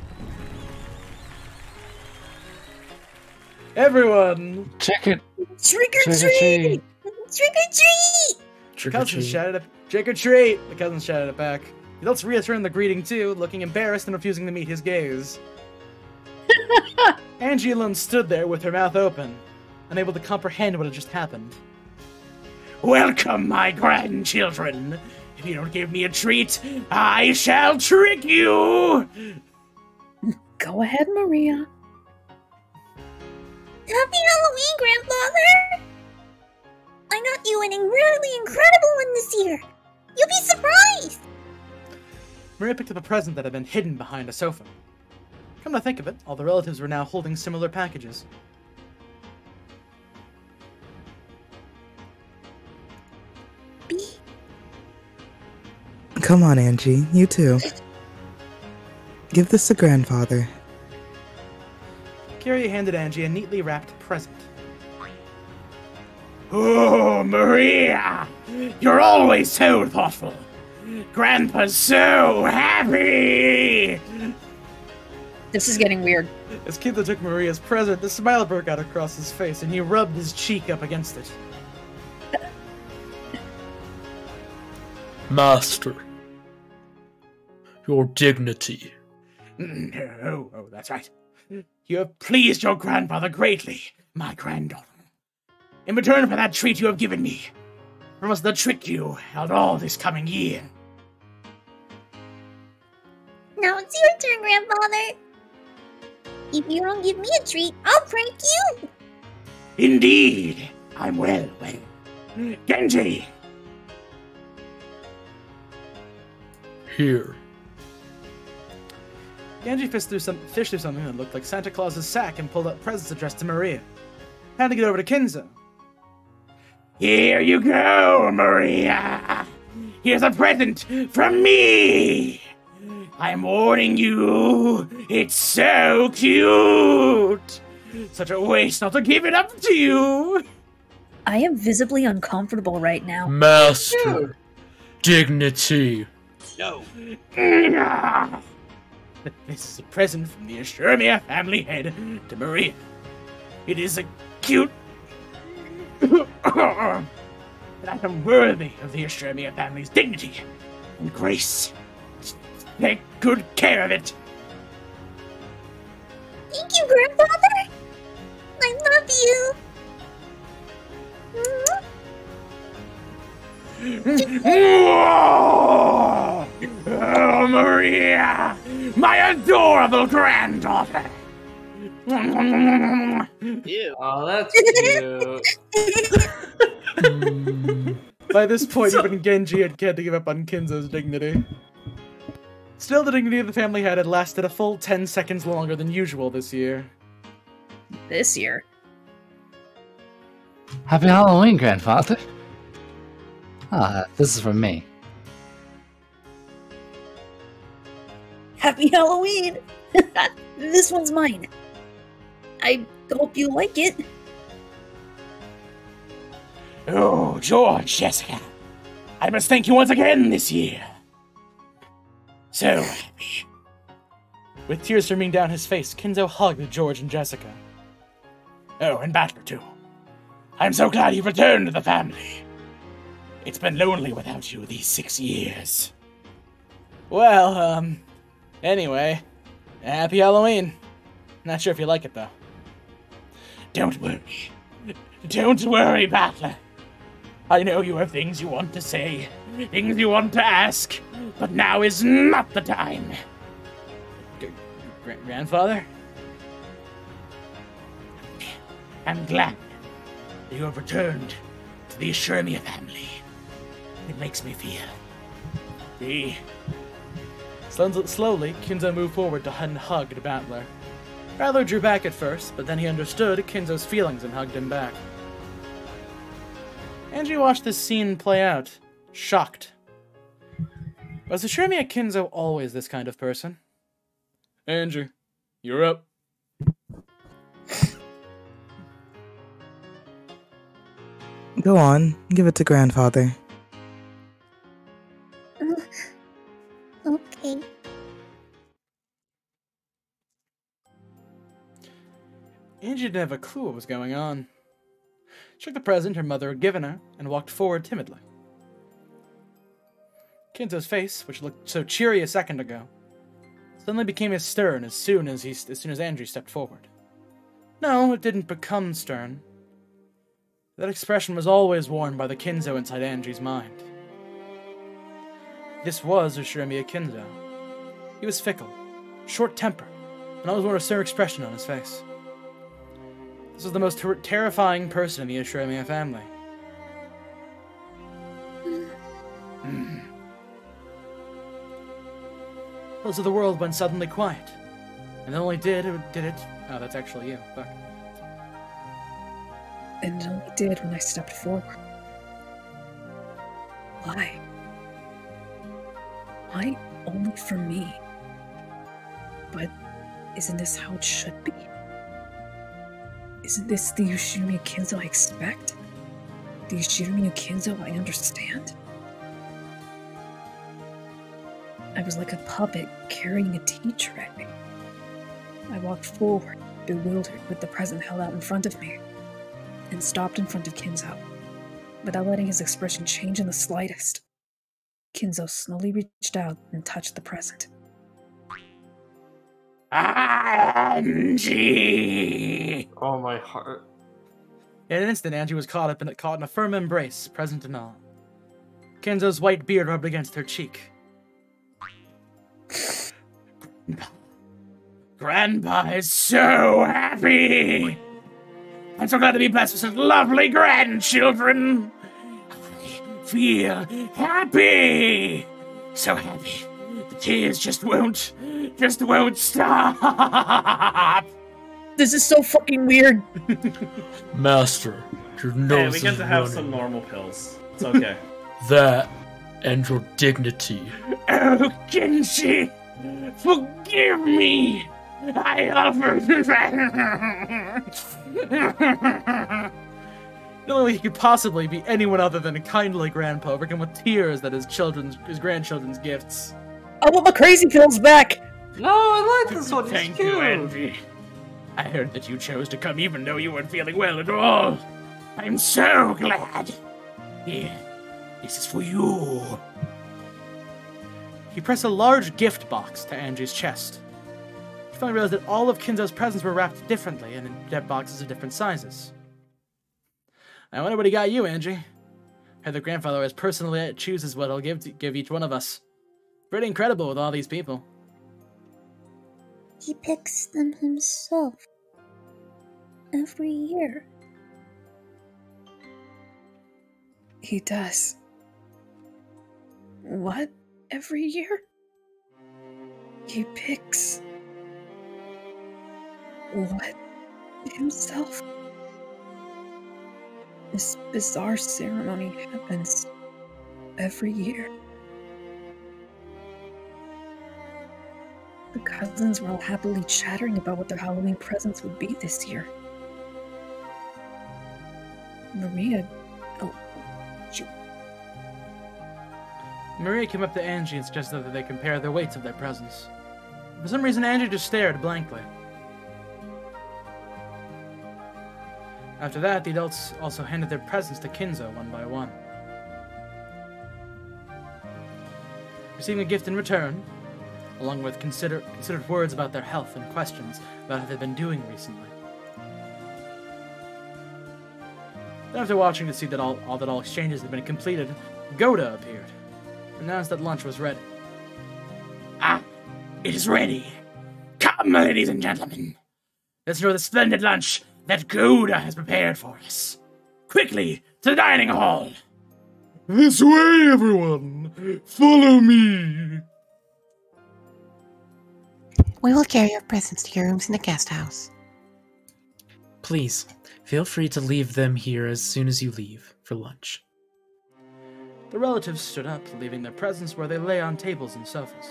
S3: Everyone,
S5: Trick or
S12: Trick or treat! Trick or treat!
S3: The cousins shouted, "Trick or treat!" The cousins shouted it back. The adults reiterated the greeting too, looking embarrassed and refusing to meet his gaze. Angie alone stood there with her mouth open, unable to comprehend what had just happened. Welcome, my grandchildren! If you don't give me a treat, I shall trick you!
S2: Go ahead, Maria.
S12: Happy Halloween, Grandfather! I got you an really incredible one this year! You'll be surprised!
S3: Maria picked up a present that had been hidden behind a sofa. Come to think of it, all the relatives were now holding similar packages.
S7: Come on, Angie. You too. Give this to Grandfather.
S3: Carrie handed Angie a neatly wrapped present. Oh, Maria! You're always so thoughtful! Grandpa's so happy!
S2: This is getting weird.
S3: As Kinzo took Maria's present, the smile broke out across his face, and he rubbed his cheek up against it.
S13: Master, your dignity.
S3: No, oh, that's right. You have pleased your grandfather greatly, my granddaughter. In return for that treat you have given me, I promise to trick you out all this coming year.
S12: Now it's your turn, Grandfather. If you don't give me a treat, I'll prank you.
S3: Indeed, I'm well. Genji!
S13: Here.
S3: Genji fished through something that looked like Santa Claus's sack and pulled out presents addressed to Maria. Handing it over to Kinzo. Here you go, Maria! Here's a present from me! I'm warning you, it's so cute! Such a waste not to give it up to you!
S2: I am visibly uncomfortable right now.
S13: Master, dignity.
S6: No.
S3: This is a present from the Ashurmia family head to Maria. It is a cute... that I am worthy of the Ashurmia family's dignity and grace. Take good care of it.
S12: Thank you, Grandfather. I love you.
S3: Oh, Maria! My adorable granddaughter!
S6: Ew.
S8: Oh, that's cute.
S3: By this point, even Genji had to give up on Kinzo's dignity. Still, the dignity of the family head had lasted a full 10 seconds longer than usual this year.
S2: This year?
S5: Happy Halloween, Grandfather. Ah, this is from me.
S2: Happy Halloween! This one's mine. I hope you like it.
S3: Oh, George, Jessica. I must thank you once again this year. So happy. With tears streaming down his face, Kinzo hugged George and Jessica.
S11: Oh, and Battler too. I'm so glad you've returned to the family. It's been lonely without you these 6 years.
S3: Well, anyway, happy Halloween. Not sure if you like it, though.
S11: Don't worry. Don't worry, Battler. I know you have things you want to say, things you want to ask, but now is not the time.
S3: Grandfather?
S11: I'm glad that you have returned to the Shermia family. It makes me feel...
S3: Slowly, Kinzo moved forward to hugged Battler. Battler drew back at first, but then he understood Kinzo's feelings and hugged him back. Angie watched this scene play out, shocked. Was Shermia Kinzo always this kind of person?
S11: Angie, you're up.
S7: Go on, give it to grandfather.
S12: Okay.
S3: Angie didn't have a clue what was going on. She took the present her mother had given her and walked forward timidly. Kinzo's face, which looked so cheery a second ago, suddenly became as stern as soon as Angie stepped forward. No, it didn't become stern. That expression was always worn by the Kinzo inside Angie's mind. This was Shermia Kinzo. He was fickle, short-tempered, and always wore a stern expression on his face. This was the most terrifying person in the Shermia family. So the world went suddenly quiet, and it only did it. Oh, that's actually you. Fuck.
S2: And it only did when I stepped forward. Why? Why only for me? But isn't this how it should be? Isn't this the Ushirimiya Kinzo I expect? The Ushirimiya Kinzo I understand? I was like a puppet carrying a tea tray. I walked forward, bewildered with the present held out in front of me, and stopped in front of Kinzo, without letting his expression change in the slightest. Kinzo slowly reached out and touched the present.
S11: Angie!
S8: Oh, my heart.
S3: In an instant, Angie was caught in a firm embrace, present and all. Kinzo's white beard rubbed against her cheek.
S11: Grandpa is so happy! I'm so glad to be blessed with such lovely grandchildren! I feel happy! So happy. The tears just won't stop!
S2: This is so fucking weird!
S13: Master, your nose
S8: we get
S13: is
S8: to have
S13: running.
S8: some normal pills. It's okay.
S13: That and your dignity.
S11: Oh, Kenshi! Forgive me! I offer...
S3: The only way he could possibly be anyone other than a kindly grandpa, overcome with tears that his grandchildren's gifts.
S2: I want my crazy pills back!
S8: No, I like this one.
S11: Thank you, Angie. I heard that you chose to come even though you weren't feeling well at all. I'm so glad. Here, this is for you.
S3: He pressed a large gift box to Angie's chest. She finally realized that all of Kinzo's presents were wrapped differently and in boxes of different sizes. I wonder what he got you, Angie. How the grandfather always personally chooses what he'll give each one of us. Pretty incredible with all these people.
S12: He picks them himself. Every year.
S2: He does. What? Every year? He picks... what? Himself? This bizarre ceremony happens every year. The cousins were all happily chattering about what their Halloween presents would be this year. Maria... oh, shoot.
S3: Maria came up to Angie and suggested that they compare the weights of their presents. For some reason, Angie just stared blankly. After that, the adults also handed their presents to Kinzo one by one. Receiving a gift in return, along with considered words about their health and questions about how they've been doing recently. Then after watching to see that all exchanges had been completed, Goda appeared, announced that lunch was ready.
S11: Ah, it is ready. Come, ladies and gentlemen. Let's enjoy the splendid lunch that Goda has prepared for us. Quickly, to the dining hall. This way, everyone. Follow me.
S15: We will carry your presents to your rooms in the guest house.
S16: Please, feel free to leave them here as soon as you leave for lunch.
S3: The relatives stood up, leaving their presents where they lay on tables and sofas,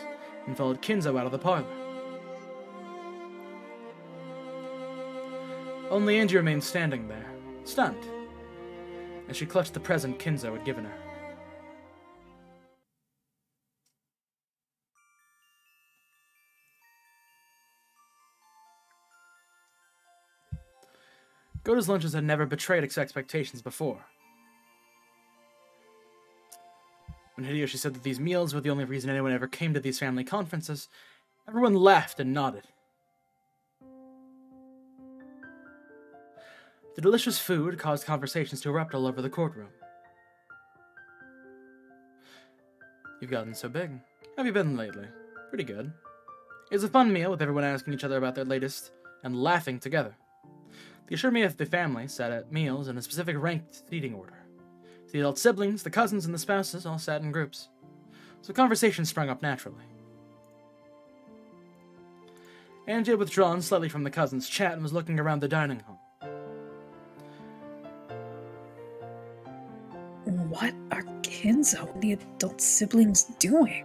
S3: and followed Kinzo out of the parlor. Only Angie remained standing there, stunned, as she clutched the present Kinzo had given her. Goda's lunches had never betrayed its expectations before. When Hideyoshi said that these meals were the only reason anyone ever came to these family conferences, everyone laughed and nodded. The delicious food caused conversations to erupt all over the courtroom. You've gotten so big. How have you been lately? Pretty good. It was a fun meal with everyone asking each other about their latest and laughing together. They assured me that the family sat at meals in a specific ranked seating order. The adult siblings, the cousins, and the spouses all sat in groups. So conversation sprung up naturally. Angie had withdrawn slightly from the cousins' chat and was looking around the dining hall.
S2: What are Kinzo and the adult siblings doing?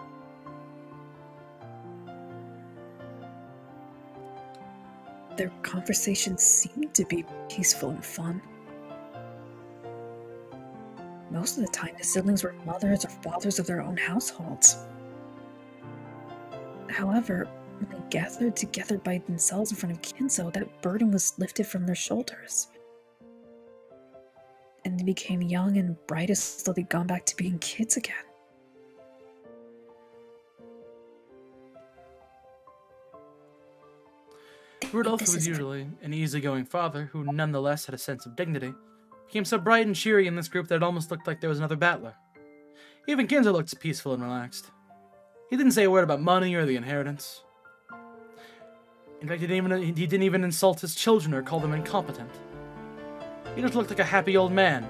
S2: Their conversations seemed to be peaceful and fun. Most of the time, the siblings were mothers or fathers of their own households. However, when they gathered together by themselves in front of Kinzo, that burden was lifted from their shoulders. And they became young and bright as though they'd gone back to being kids again.
S3: Rudolph, who was usually an easygoing father, who nonetheless had a sense of dignity, became so bright and cheery in this group that it almost looked like there was another battler. Even Kinzo looked peaceful and relaxed. He didn't say a word about money or the inheritance. In fact, he didn't even insult his children or call them incompetent. He just looked like a happy old man,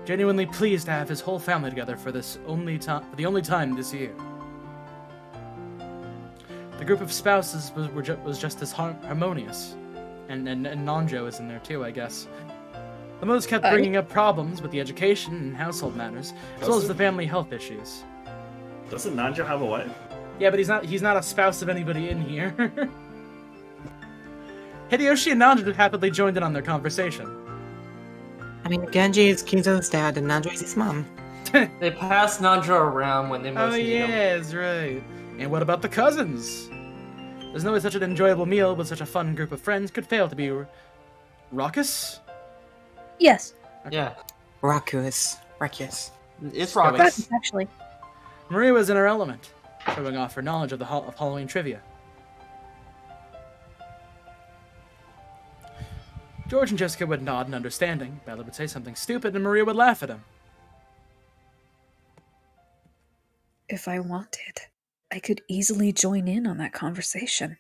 S3: genuinely pleased to have his whole family together for the only time this year. The group of spouses was just as harmonious, and Nanjo is in there too, I guess. The mothers kept bringing up problems with the education and household matters, as well as the family health issues.
S8: Doesn't Nanjo have a wife?
S3: Yeah, but he's not a spouse of anybody in here. Hideyoshi and Nanjo happily joined in on their conversation.
S15: I mean, Genji is Kinzo's dad and Nanjo is his mom.
S10: They pass Nanjo around when they most need him.
S3: Yes, right. And what about the cousins? There's no way such an enjoyable meal with such a fun group of friends could fail to be raucous?
S2: Yes.
S3: Okay.
S10: Yeah.
S15: Raucous.
S10: It's raucous.
S2: Actually.
S3: Maria was in her element, showing off her knowledge of of Halloween trivia. George and Jessica would nod in understanding. Bella would say something stupid, and Maria would laugh at him.
S2: If I wanted, I could easily join in on that conversation.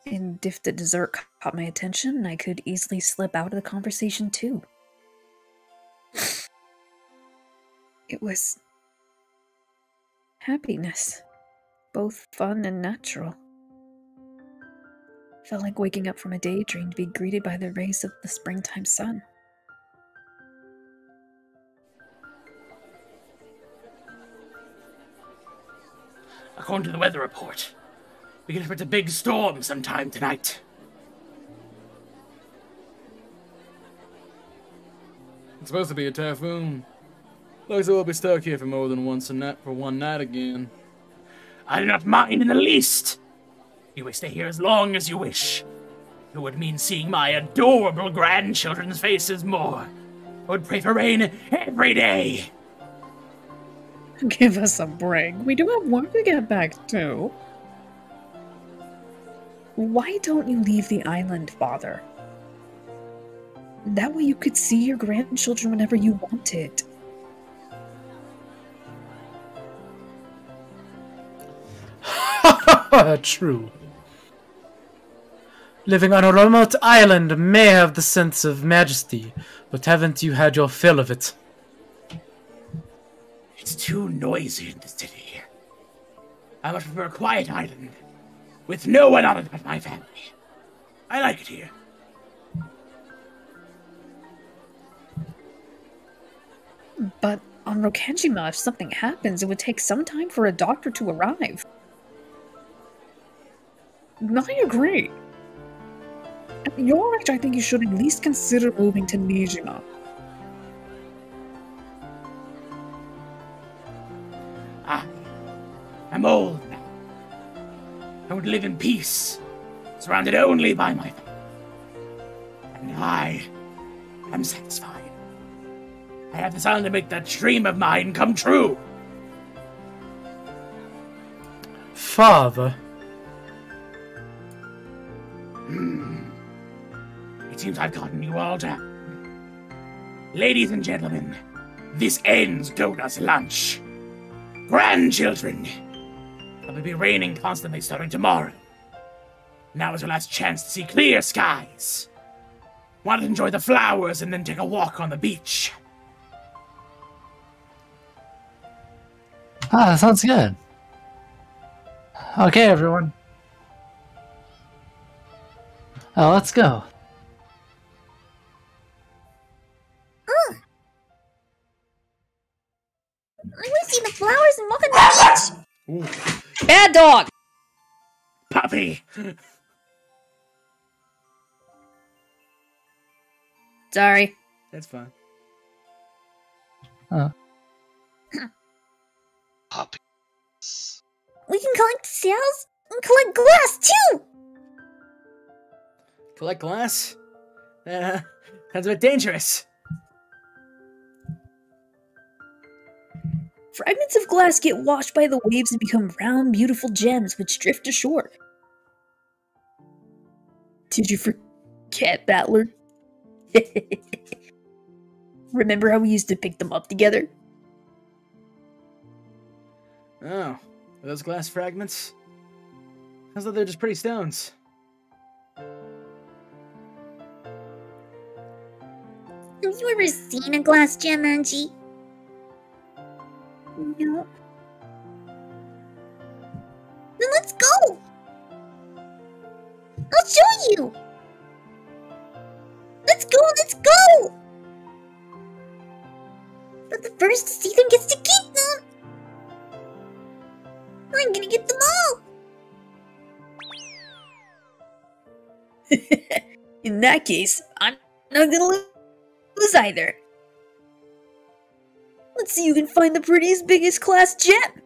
S2: And if the dessert caught my attention, I could easily slip out of the conversation too. It was happiness, both fun and natural. Felt like waking up from a daydream to be greeted by the rays of the springtime sun.
S11: According to the weather report, we can expect a big storm sometime tonight.
S3: It's supposed to be a typhoon. Looks like we'll be stuck here for more than one night again.
S11: I do not mind in the least. You may stay here as long as you wish.
S14: It would mean seeing my adorable grandchildren's faces more. I would pray for rain every day.
S2: Give us a break. We do have work to get back to. Why don't you leave the island, Father? That way you could see your grandchildren whenever you wanted.
S16: True. Living on a remote island may have the sense of majesty, but haven't you had your fill of it?
S14: It's too noisy in the city. I much prefer a quiet island, with no one on it but my family. I like it here.
S2: But on Rokanjima, if something happens, it would take some time for a doctor to arrive. I agree. At your age, I think you should at least consider moving to Nijima.
S14: I'm old now. I would live in peace, surrounded only by my family. And I am satisfied. I have this island to make that dream of mine come true.
S16: Father.
S14: It seems I've gotten you all down. Ladies and gentlemen, this ends Doda's lunch. Grandchildren, it will be raining constantly starting tomorrow. Now is your last chance to see clear skies. Want to enjoy the flowers and then take a walk on the beach.
S5: Ah, that sounds good. Okay, everyone. Let's go.
S12: I want to see the flowers and walk on the beach.
S2: Bad dog!
S14: Puppy!
S2: Sorry.
S3: That's fine.
S12: We can collect shells and collect glass too.
S3: Collect glass? Sounds a bit dangerous.
S2: Fragments of glass get washed by the waves and become round, beautiful gems which drift ashore. Did you forget, Battler? Remember how we used to pick them up together?
S3: Oh, are those glass fragments? Sounds like they're just pretty stones.
S12: Have you ever seen a glass gem, Angie? No. Then let's go! I'll show you! Let's go, let's go! But the first to see them gets to keep them! I'm gonna get them all!
S2: In that case, I'm not gonna lose either. Let's see who can find the prettiest, biggest glass gem.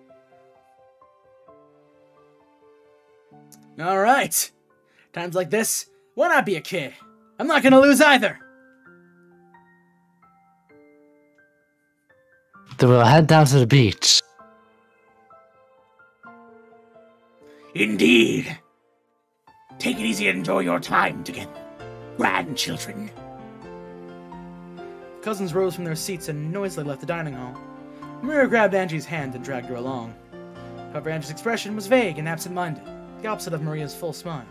S3: Alright. Times like this, why not be a kid? I'm not gonna lose either.
S5: Then we'll head down to the beach.
S14: Indeed. Take it easy and enjoy your time together, grandchildren.
S3: Cousins rose from their seats and noisily left the dining hall. Maria grabbed Angie's hand and dragged her along. However, Angie's expression was vague and absent-minded, the opposite of Maria's full smile.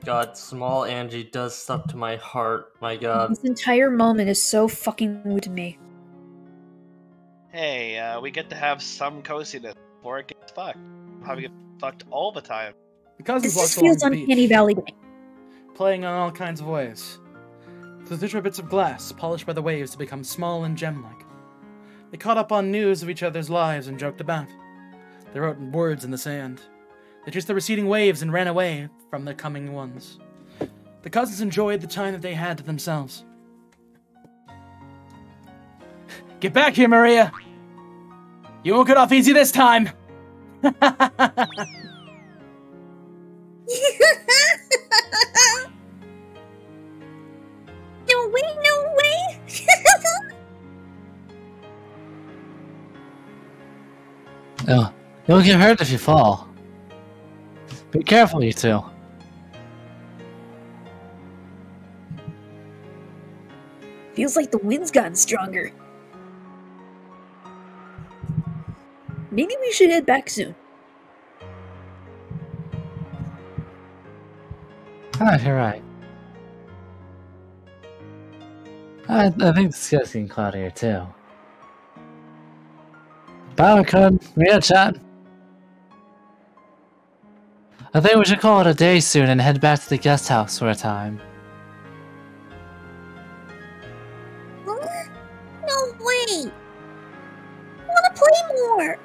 S10: God, small Angie does stuff to my heart. My God.
S2: This entire moment is so fucking new to me.
S17: Hey, we get to have some coziness before it gets fucked. How we get fucked all the time.
S3: The cousins
S2: This
S3: walked
S2: just
S3: along
S2: feels
S3: the beach,
S2: uncanny valley to me.
S3: playing in all kinds of ways. The little bits of glass polished by the waves to become small and gem-like. They caught up on news of each other's lives and joked about. They wrote words in the sand. They chased the receding waves and ran away from the coming ones. The cousins enjoyed the time that they had to themselves. Get back here, Maria! You won't get off easy this time!
S12: No way, no way!
S5: Oh, you'll get hurt if you fall. Be careful, you two.
S2: Feels like the wind's gotten stronger. Maybe we should head back soon.
S5: Ah, you're right. I think the sky's getting cloudier too. Bye, Kun. We had a chat. I think we should call it a day soon and head back to the guest house for a time.
S12: No way! I wanna play more!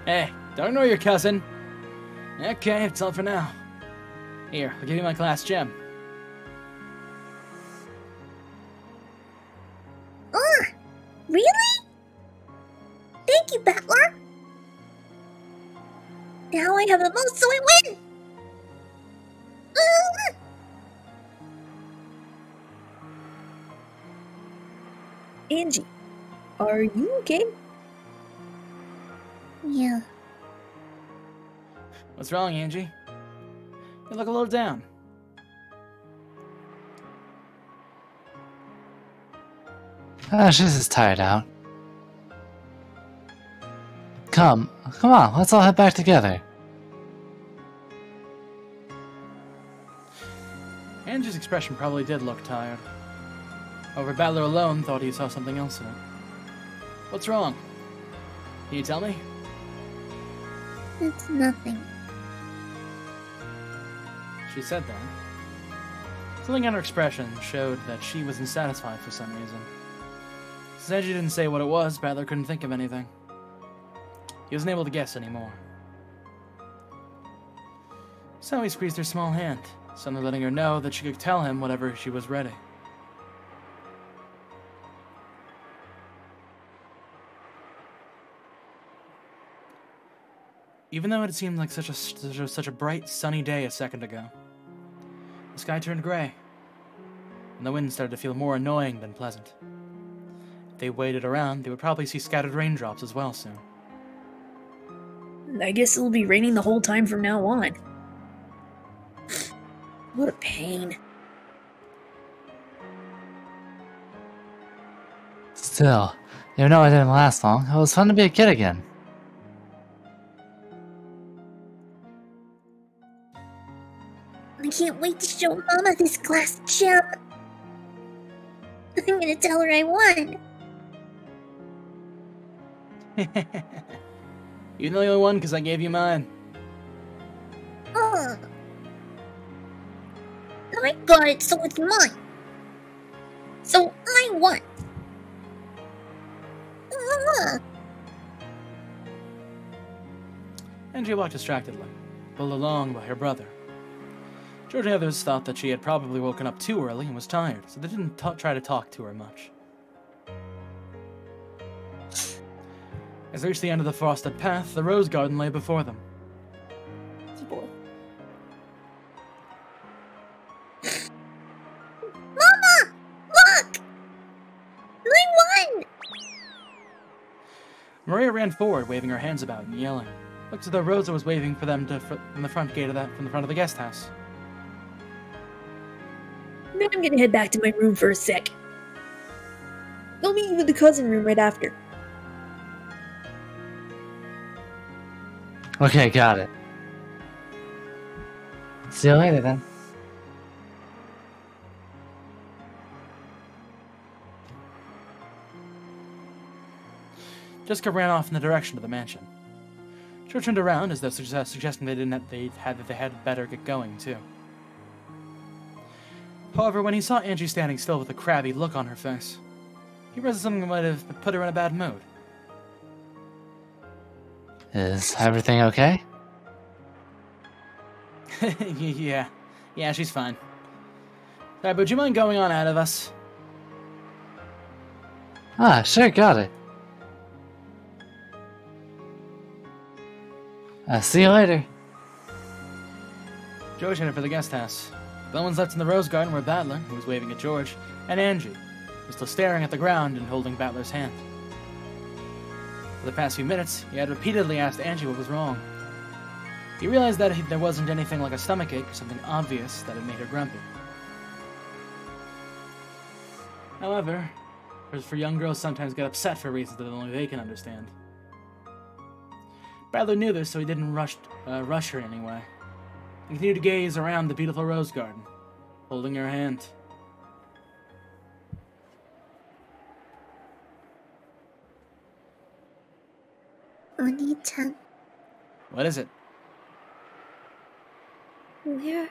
S3: Hey, don't ignore your cousin. Okay, it's all for now. Here, I'll give you my class gem.
S12: Really? Thank you, Battler! Now I have the most, so I win!
S2: Angie, are you okay?
S12: Yeah.
S3: What's wrong, Angie? You look a little down.
S5: She's just tired out. Come on, let's all head back together.
S3: Angie's expression probably did look tired. However, Battler alone thought he saw something else in it. What's wrong? Can you tell me?
S12: It's nothing.
S3: She said that. Something on her expression showed that she was unsatisfied for some reason. Since Angie didn't say what it was, Battler couldn't think of anything. He wasn't able to guess anymore. So he squeezed her small hand, suddenly letting her know that she could tell him whenever she was ready. Even though it seemed like such a bright, sunny day a second ago, the sky turned gray, and the wind started to feel more annoying than pleasant. If they waited around, they would probably see scattered raindrops as well soon.
S2: I guess it'll be raining the whole time from now on. What a pain.
S5: Still, even though it didn't last long, it was fun to be a kid again.
S12: I can't wait to show Mama this glass gem. I'm gonna tell her I won.
S3: You're the only one because I gave you mine.
S12: Oh. I got it, so it's mine. So I won.
S3: Angie walked distractedly, pulled along by her brother. George and the others thought that she had probably woken up too early and was tired, so they didn't try to talk to her much. As they reached the end of the frosted path, the rose garden lay before them.
S12: Mama! Look! I won!
S3: Maria ran forward, waving her hands about and yelling. Looked as though Rosa was waving for them from the front gate from the front of the guest house.
S2: Then I'm gonna head back to my room for a sec. I'll meet you in the cousin room right after.
S5: Okay, got it. See you later then.
S3: Jessica ran off in the direction of the mansion. George turned around as though suggesting they had better get going too. However, when he saw Angie standing still with a crabby look on her face, he realized something might have put her in a bad mood.
S5: Is everything okay?
S3: Yeah, she's fine. Alright, would you mind going on ahead of us?
S5: Ah, sure, got it. See you later.
S3: George headed for the guest house. The only ones left in the rose garden were Battler, who was waving at George, and Angie, who was still staring at the ground and holding Battler's hand. For the past few minutes, he had repeatedly asked Angie what was wrong. He realized that there wasn't anything like a stomachache or something obvious that had made her grumpy. However, for young girls sometimes get upset for reasons that only they can understand. Battler knew this, so he didn't rush her in any way. He continued to gaze around the beautiful rose garden, holding her hand.
S12: Onita,
S3: What is it?
S12: where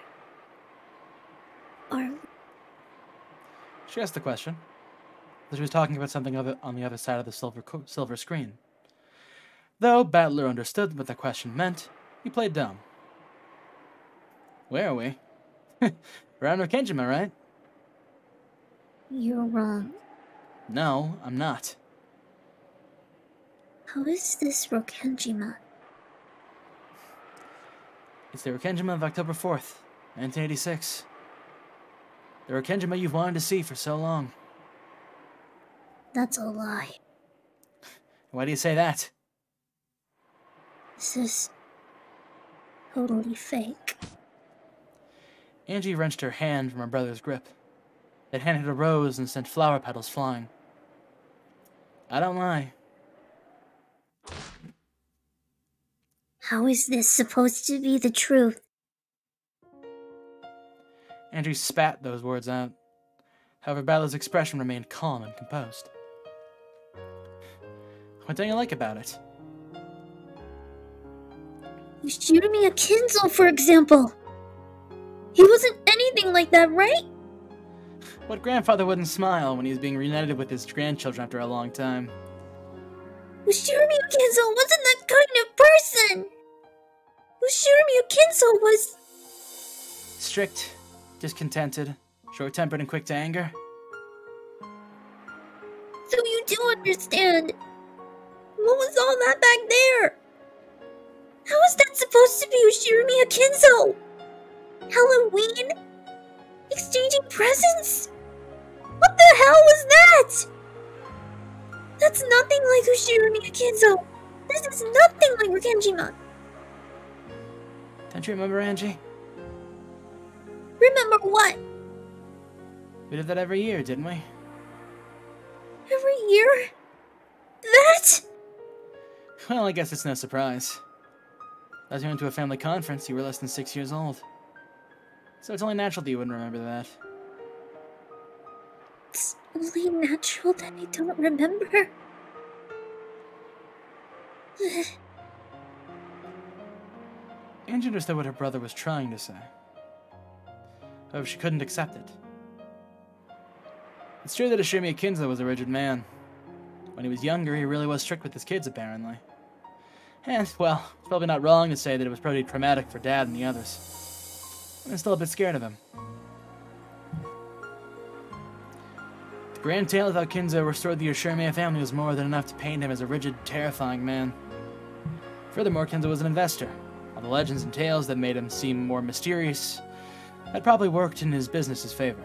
S12: are we?
S3: She asked the question. She was talking about something on the other side of the silver screen. Though Battler understood what the question meant, he played dumb. Where are we? Around Rokenjima, right?
S12: You're wrong.
S3: No, I'm not.
S12: How is this Rokenjima?
S3: It's the Rokenjima of October 4th, 1986. The Rokenjima you've wanted to see for so long.
S12: That's a lie.
S3: Why do you say that?
S12: This is totally fake.
S3: Angie wrenched her hand from her brother's grip. That hand hit a rose and sent flower petals flying. I don't lie.
S12: How is this supposed to be the truth?
S3: Angie spat those words out. However, Battler's expression remained calm and composed. What don't you like about it?
S12: Yoshirumi Akinzo, for example. He wasn't anything like that, right?
S3: What grandfather wouldn't smile when he was being reunited with his grandchildren after a long time?
S12: Yoshirumi Akinzo wasn't that kind of person! Yoshirumi Akinzo was...
S3: Strict, discontented, short-tempered and quick to anger?
S12: So you do understand. What was all that back there? How is that supposed to be Yoshirumi Akinzo? Halloween? Exchanging presents? What the hell was that? That's nothing like Yoshirumi Akinzo. This is nothing like Rokenjima.
S3: Don't you remember, Angie?
S12: Remember what?
S3: We did that every year, didn't we?
S12: Every year? That?
S3: Well, I guess it's no surprise. As you went to a family conference, you were less than 6 years old. So it's only natural that you wouldn't remember that.
S12: It's only natural that I don't remember.
S3: Angie understood what her brother was trying to say. However, she couldn't accept it. It's true that Yoshirumi Akinzo was a rigid man. When he was younger, he really was strict with his kids, apparently. And, well, it's probably not wrong to say that it was probably traumatic for Dad and the others. I'm still a bit scared of him. The grand tale of how Kinzo restored the Yoshirumi family was more than enough to paint him as a rigid, terrifying man. Furthermore, Kinzo was an investor. All the legends and tales that made him seem more mysterious had probably worked in his business's favor.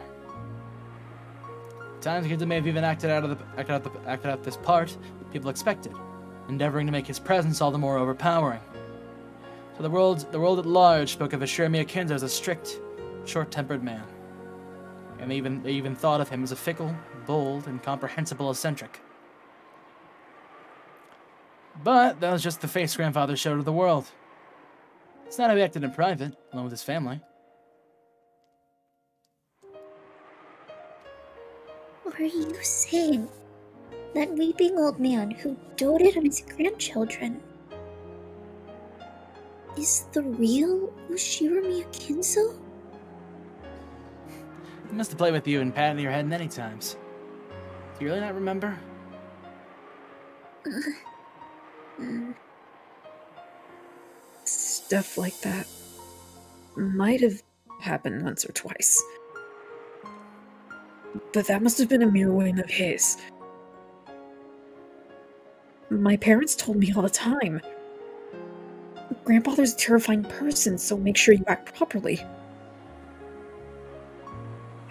S3: At times, Kinzo may have even acted out this part people expected, endeavoring to make his presence all the more overpowering. So the world at large spoke of Yoshirumi Akinzo as a strict, short-tempered man. And they even thought of him as a fickle, bold, incomprehensible eccentric. But that was just the face grandfather showed to the world. It's not how he acted in private, alone with his family.
S12: Are you saying that weeping old man who doted on his grandchildren is the real Yoshirumi Akinzo?
S3: He must have played with you and patted your head many times. Do you really not remember?
S2: Stuff like that might have happened once or twice. But that must have been a mere whim of his. My parents told me all the time. Grandfather's a terrifying person, so make sure you act properly.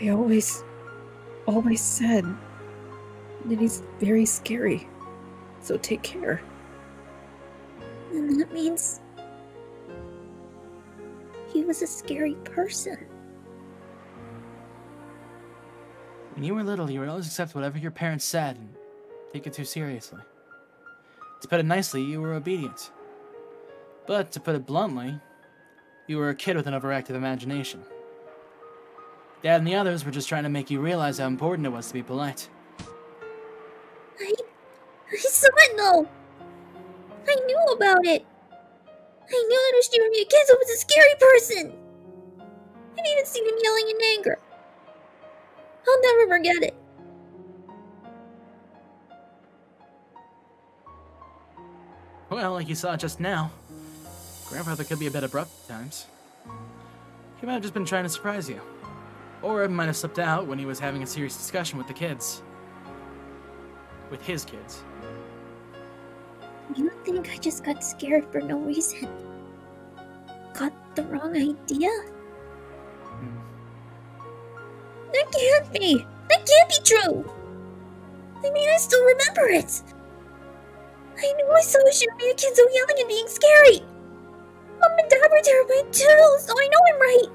S2: They always said that he's very scary, so take care.
S12: And that means he was a scary person.
S3: When you were little, you would always accept whatever your parents said and take it too seriously. To put it nicely, you were obedient. But to put it bluntly, you were a kid with an overactive imagination. Dad and the others were just trying to make you realize how important it was to be polite.
S12: I saw it though. I knew about it. I knew that Ushiro Kenzo was a scary person. I've even seen him yelling in anger. I'll never forget it.
S3: Well, like you saw just now, Grandfather could be a bit abrupt at times. He might have just been trying to surprise you. Or it might have slipped out when he was having a serious discussion with the kids. With his kids.
S12: You think I just got scared for no reason? Got the wrong idea? That can't be! That can't be true! I mean, I still remember it! I knew I saw Ushiro Kenzo yelling and being scary! Mom and Dad were terrified too, so I know I'm right!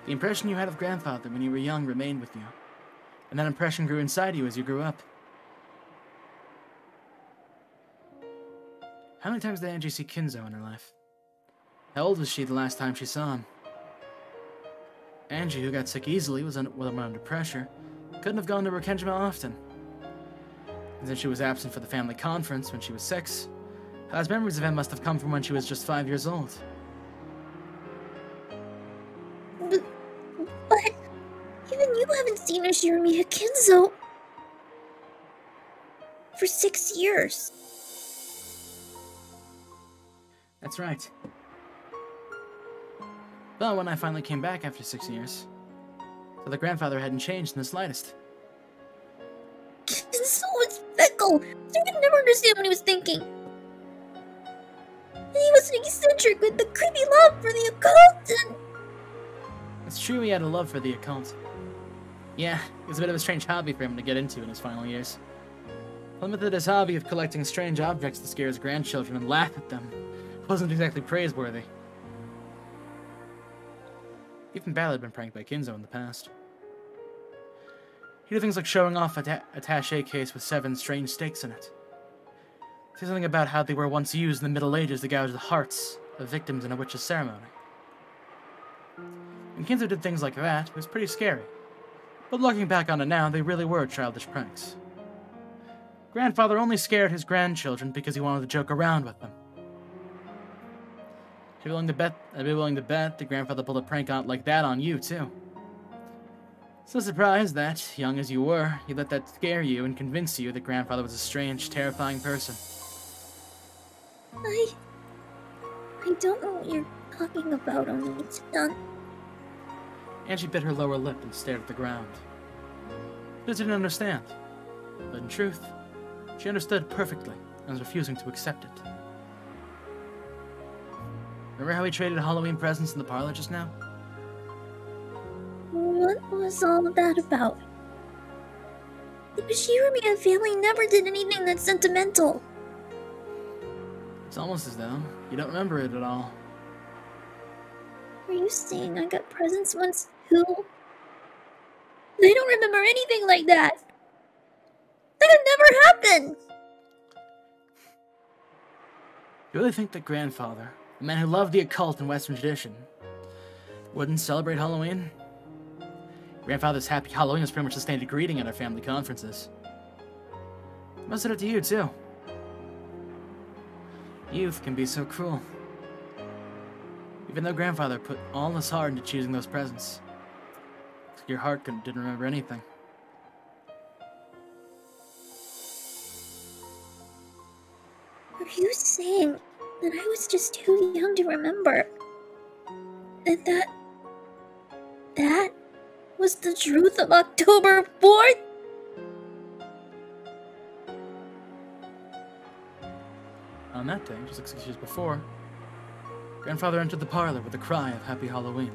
S3: The impression you had of Grandfather when you were young remained with you. And that impression grew inside you as you grew up. How many times did Angie see Kinzo in her life? How old was she the last time she saw him? Angie, who got sick easily, was under pressure, couldn't have gone to Rokkenjima often. And since she was absent for the family conference when she was 6, her last memories of him must have come from when she was just 5 years old.
S12: But even you haven't seen Ushiro Kenzo for 6 years.
S3: That's right. But when I finally came back after 6 years, so the Grandfather hadn't changed in the slightest.
S12: Kenzo was fickle, so you could never understand what he was thinking. And he was an eccentric with the creepy love for the occult and...
S3: It's true he had a love for the occult. Yeah, it was a bit of a strange hobby for him to get into in his final years. Limited his hobby of collecting strange objects to scare his grandchildren and laugh at them wasn't exactly praiseworthy. Even Bal had been pranked by Kinzo in the past. He did things like showing off a attaché case with 7 strange stakes in it. Say something about how they were once used in the Middle Ages to gouge the hearts of victims in a witch's ceremony. When Kinzo did things like that, it was pretty scary. But looking back on it now, they really were childish pranks. Grandfather only scared his grandchildren because he wanted to joke around with them. I'd be willing to bet that Grandfather pulled a prank out like that on you, too. So surprised that, young as you were, he let that scare you and convince you that Grandfather was a strange, terrifying person.
S12: I don't know what you're talking about, Oni-chan.
S3: Angie bit her lower lip and stared at the ground. She didn't understand. But in truth, she understood perfectly and was refusing to accept it. Remember how we traded Halloween presents in the parlor just now?
S12: What was all that about? The Ushiro family never did anything that's sentimental.
S3: It's almost as though you don't remember it at all.
S12: Are you saying I got presents once too? I don't remember anything like that. That could never happen.
S3: You really think that Grandfather, a man who loved the occult and Western tradition, wouldn't celebrate Halloween? Grandfather's Happy Halloween was pretty much the standard greeting at our family conferences. He must have said it to you, too. Youth can be so cruel. Even though Grandfather put all his heart into choosing those presents, your heart didn't remember anything.
S12: Are you saying that I was just too young to remember? That was was the truth of October 4th?
S3: On that day, just like 6 years before, Grandfather entered the parlor with a cry of Happy Halloween.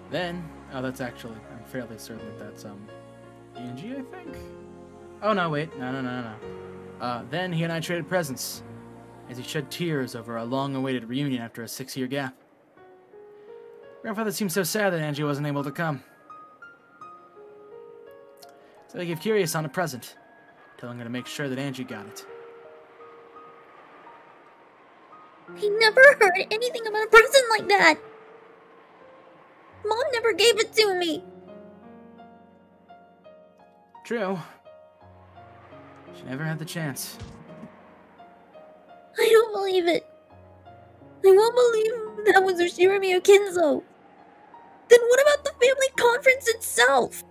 S3: Then, oh, that's actually, I'm fairly certain that that's, Angie, I think? Oh, no, wait, no. Then he and I traded presents, as he shed tears over our long-awaited reunion after a 6-year gap. Grandfather seemed so sad that Angie wasn't able to come. So I gave Curious on a present, telling her to make sure that Angie got it.
S12: I never heard anything about a present like that. Mom never gave it to me.
S3: True. She never had the chance.
S12: I don't believe it. I won't believe that was Ushirami Akinzo. Then what about the family conference itself?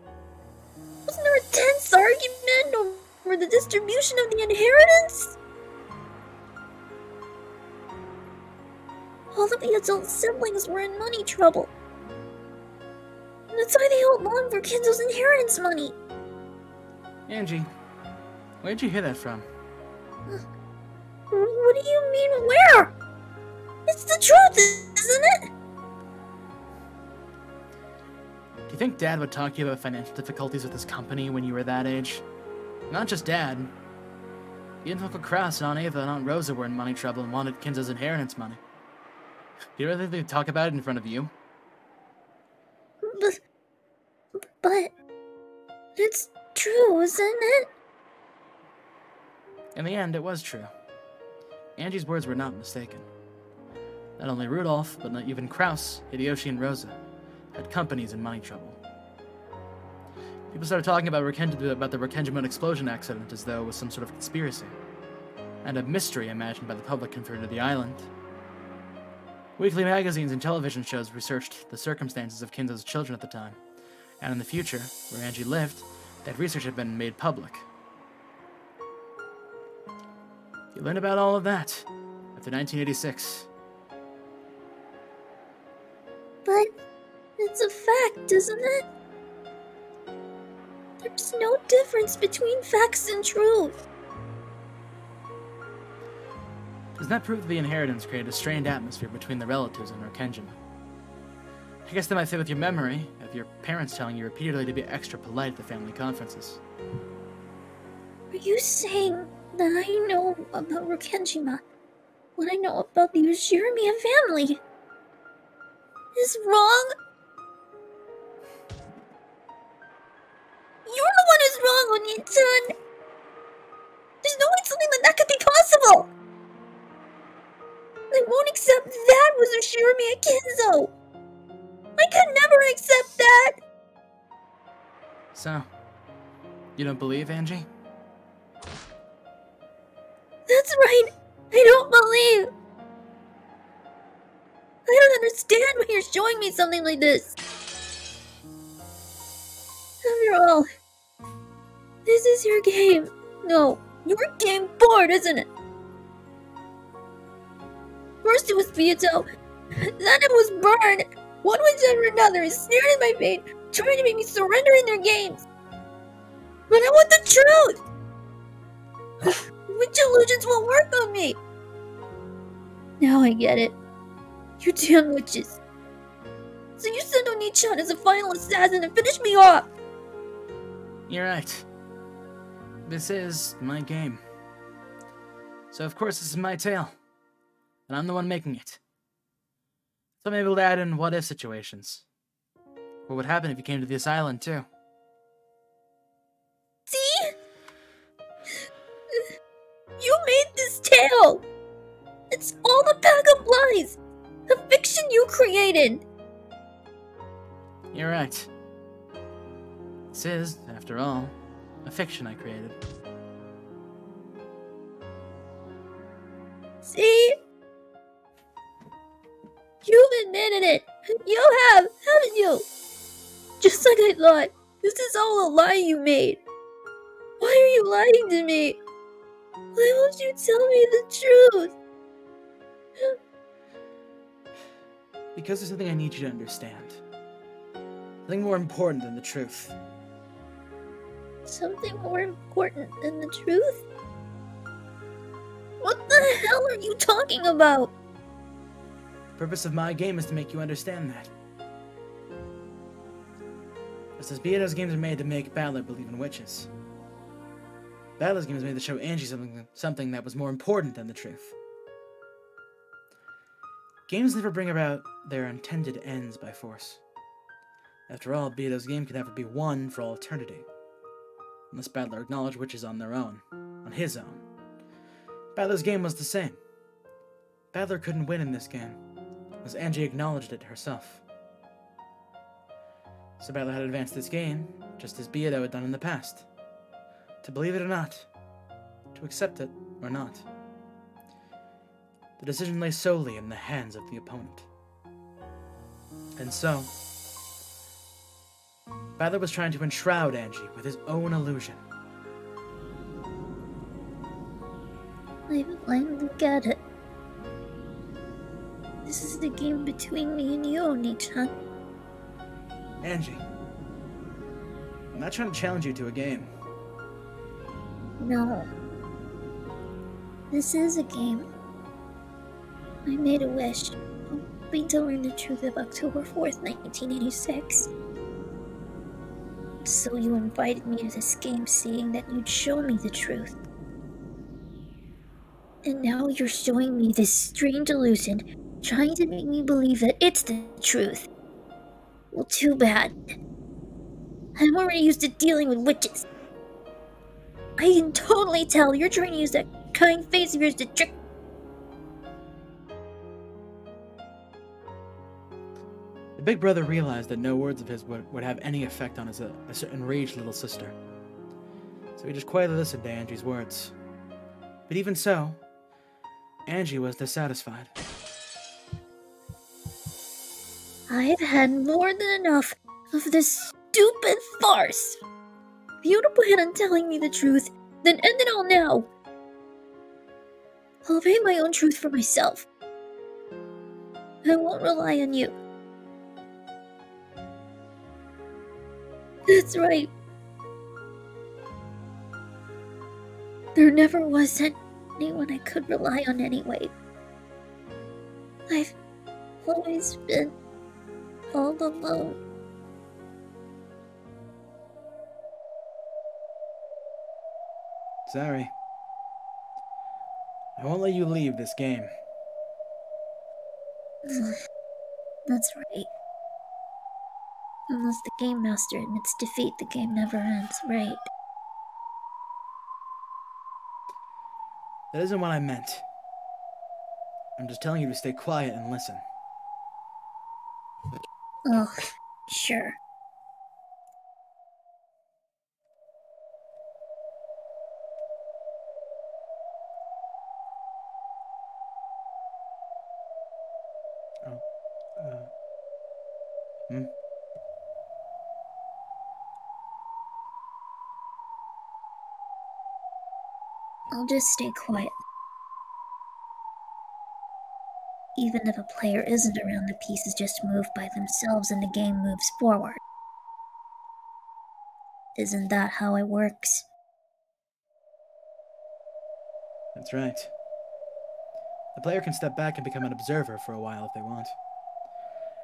S12: Wasn't there a tense argument over the distribution of the inheritance? All of the adult siblings were in money trouble. And that's why they all longed for Kinzo's inheritance money.
S3: Angie, where'd you hear that from?
S12: What do you mean, where? It's the truth, isn't it?
S3: Do you think Dad would talk to you about financial difficulties with his company when you were that age? Not just Dad. Even Uncle Kraus and Aunt Ava and Aunt Rosa were in money trouble and wanted Kinzo's inheritance money. Do you really think they'd talk about it in front of you?
S12: But it's true, isn't it?
S3: In the end, it was true. Angie's words were not mistaken. Not only Rudolph, but not even Kraus, Hideyoshi, and Rosa had companies in money trouble. People started talking about the Rokenjimon explosion accident as though it was some sort of conspiracy, and a mystery imagined by the public converted to the island. Weekly magazines and television shows researched the circumstances of Kinzo's children at the time, and in the future, where Angie lived, that research had been made public. You learned about all of that after 1986.
S12: But it's a fact, isn't it? There's no difference between facts and truth.
S3: Does that prove that the inheritance created a strained atmosphere between the relatives and Rokenjima? I guess that might fit with your memory of your parents telling you repeatedly to be extra polite at the family conferences.
S12: Are you saying that I know about Rokenjima what I know about the Ushiramiya family is wrong? You're the one who's wrong, Oni-chan! There's no way something like that could be possible! I won't accept that was Ushiramiya Kinzo! I could never accept that!
S3: So, you don't believe, Angie?
S12: That's right! I don't believe! I don't understand why you're showing me something like this! After all, this is your game. No, your game board, isn't it? First it was Fuyuto, then it was burned. One witch after another is staring at my face, trying to make me surrender in their games. But I want the truth! Witch illusions won't work on me! Now I get it. You damn witches. So you sent Oni-chan as a final assassin to finish me off!
S3: You're right. This is my game. So of course this is my tale. And I'm the one making it. So maybe we'll add in what-if situations. What would happen if you came to this island, too?
S12: See? You made this tale! It's all a pack of lies! A fiction you created!
S3: You're right. This is, after all, a fiction I created.
S12: See? You've admitted it! You have, haven't you? Just like I thought, this is all a lie you made. Why are you lying to me? Why won't you tell me the truth?
S3: Because there's something I need you to understand. Something more important than the truth.
S12: Something more important than the truth? What the hell are you talking about?
S3: The purpose of my game is to make you understand that. Just as Beato's games are made to make Battler believe in witches, Battler's game is made to show Angie something that was more important than the truth. Games never bring about their intended ends by force. After all, Beato's game can never be won for all eternity, unless Battler acknowledged witches on their own, on his own. Battler's game was the same. Battler couldn't win in this game, as Angie acknowledged it herself. So Battler had to advance this game, just as Beato had done in the past. To believe it or not, to accept it or not. The decision lay solely in the hands of the opponent. And so, Battler was trying to enshroud Angie with his own illusion.
S12: I finally get it. This is the game between me and you, Oni-chan.
S3: Angie, I'm not trying to challenge you to a game.
S12: No. This is a game. I made a wish, hoping to learn the truth of October 4th, 1986. So you invited me to this game saying that you'd show me the truth. And now you're showing me this strange illusion, trying to make me believe that it's the truth. Well, too bad. I'm already used to dealing with witches. I can totally tell you're trying to use that kind face of yours to trick.
S3: The big brother realized that no words of his would have any effect on his enraged little sister. So he just quietly listened to Angie's words. But even so, Angie was dissatisfied.
S12: I've had more than enough of this stupid farce. If you don't plan on telling me the truth, then end it all now. I'll obey my own truth for myself. I won't rely on you. That's right. There never was anyone I could rely on anyway. I've always been all alone.
S3: Sorry. I won't let you leave this game.
S12: That's right. Unless the Game Master admits defeat, the game never ends, right?
S3: That isn't what I meant. I'm just telling you to stay quiet and listen.
S12: Oh, sure.
S3: Hmm?
S12: I'll just stay quiet. Even if a player isn't around, the pieces just move by themselves and the game moves forward. Isn't that how it works?
S3: That's right. The player can step back and become an observer for a while if they want.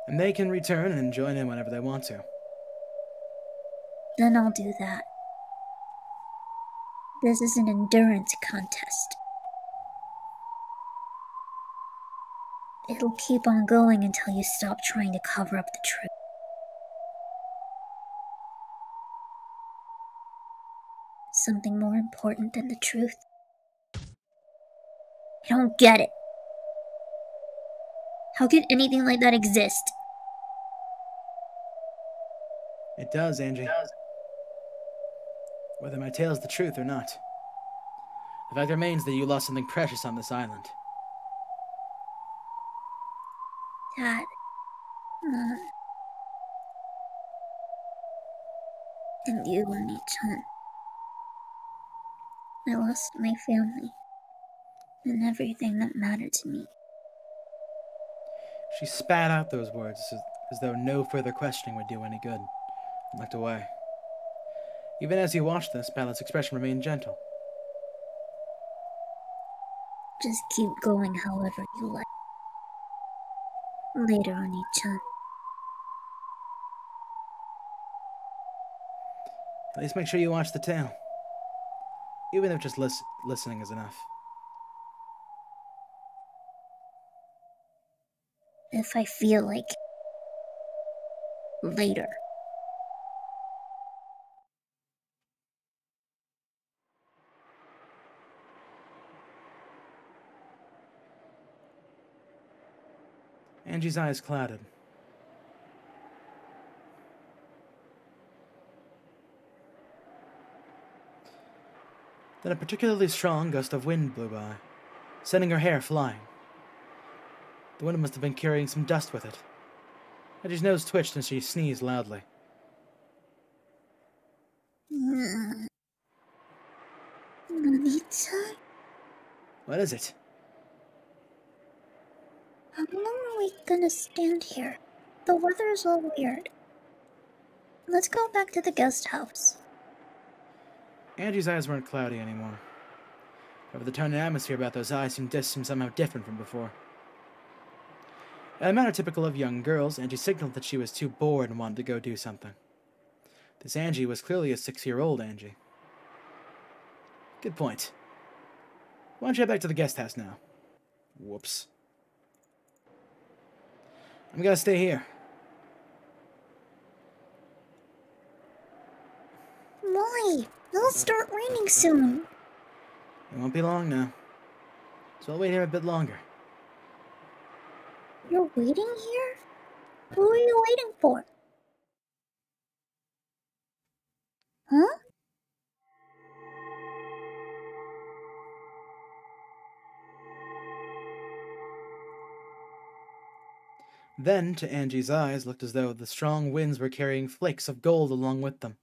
S3: And they can return and join in whenever they want to.
S12: Then I'll do that. This is an endurance contest. It'll keep on going until you stop trying to cover up the truth. Something more important than the truth? I don't get it. How could anything like that exist?
S3: It does, Angie. Whether my tale is the truth or not. The fact remains that you lost something precious on this island.
S12: Dad. Mom. And you, Oni-chan. I lost my family. And everything that mattered to me.
S3: She spat out those words as though no further questioning would do any good, and looked away. Even as he watched this, Ballet's expression remained gentle.
S12: Just keep going however you like. Later on each other.
S3: At least make sure you watch the tail. Even if just listening is enough.
S12: If I feel like later.
S3: Angie's eyes clouded. Then a particularly strong gust of wind blew by, sending her hair flying. The wind must have been carrying some dust with it. Angie's nose twitched and she sneezed loudly.
S12: Nonita?
S3: What is it?
S12: How long are we gonna stand here? The weather's all weird. Let's go back to the guest house.
S3: Angie's eyes weren't cloudy anymore. However, the tone and atmosphere about those eyes seemed somehow different from before. In a manner typical of young girls, Angie signaled that she was too bored and wanted to go do something. This Angie was clearly a 6-year-old Angie. Good point. Why don't you head back to the guest house now? Whoops. I'm gonna stay here.
S12: Why? It'll start raining soon.
S3: It won't be long now. So I'll wait here a bit longer.
S12: You're waiting here? Who are you waiting for? Huh?
S3: Then, to Angie's eyes, looked as though the strong winds were carrying flakes of gold along with them.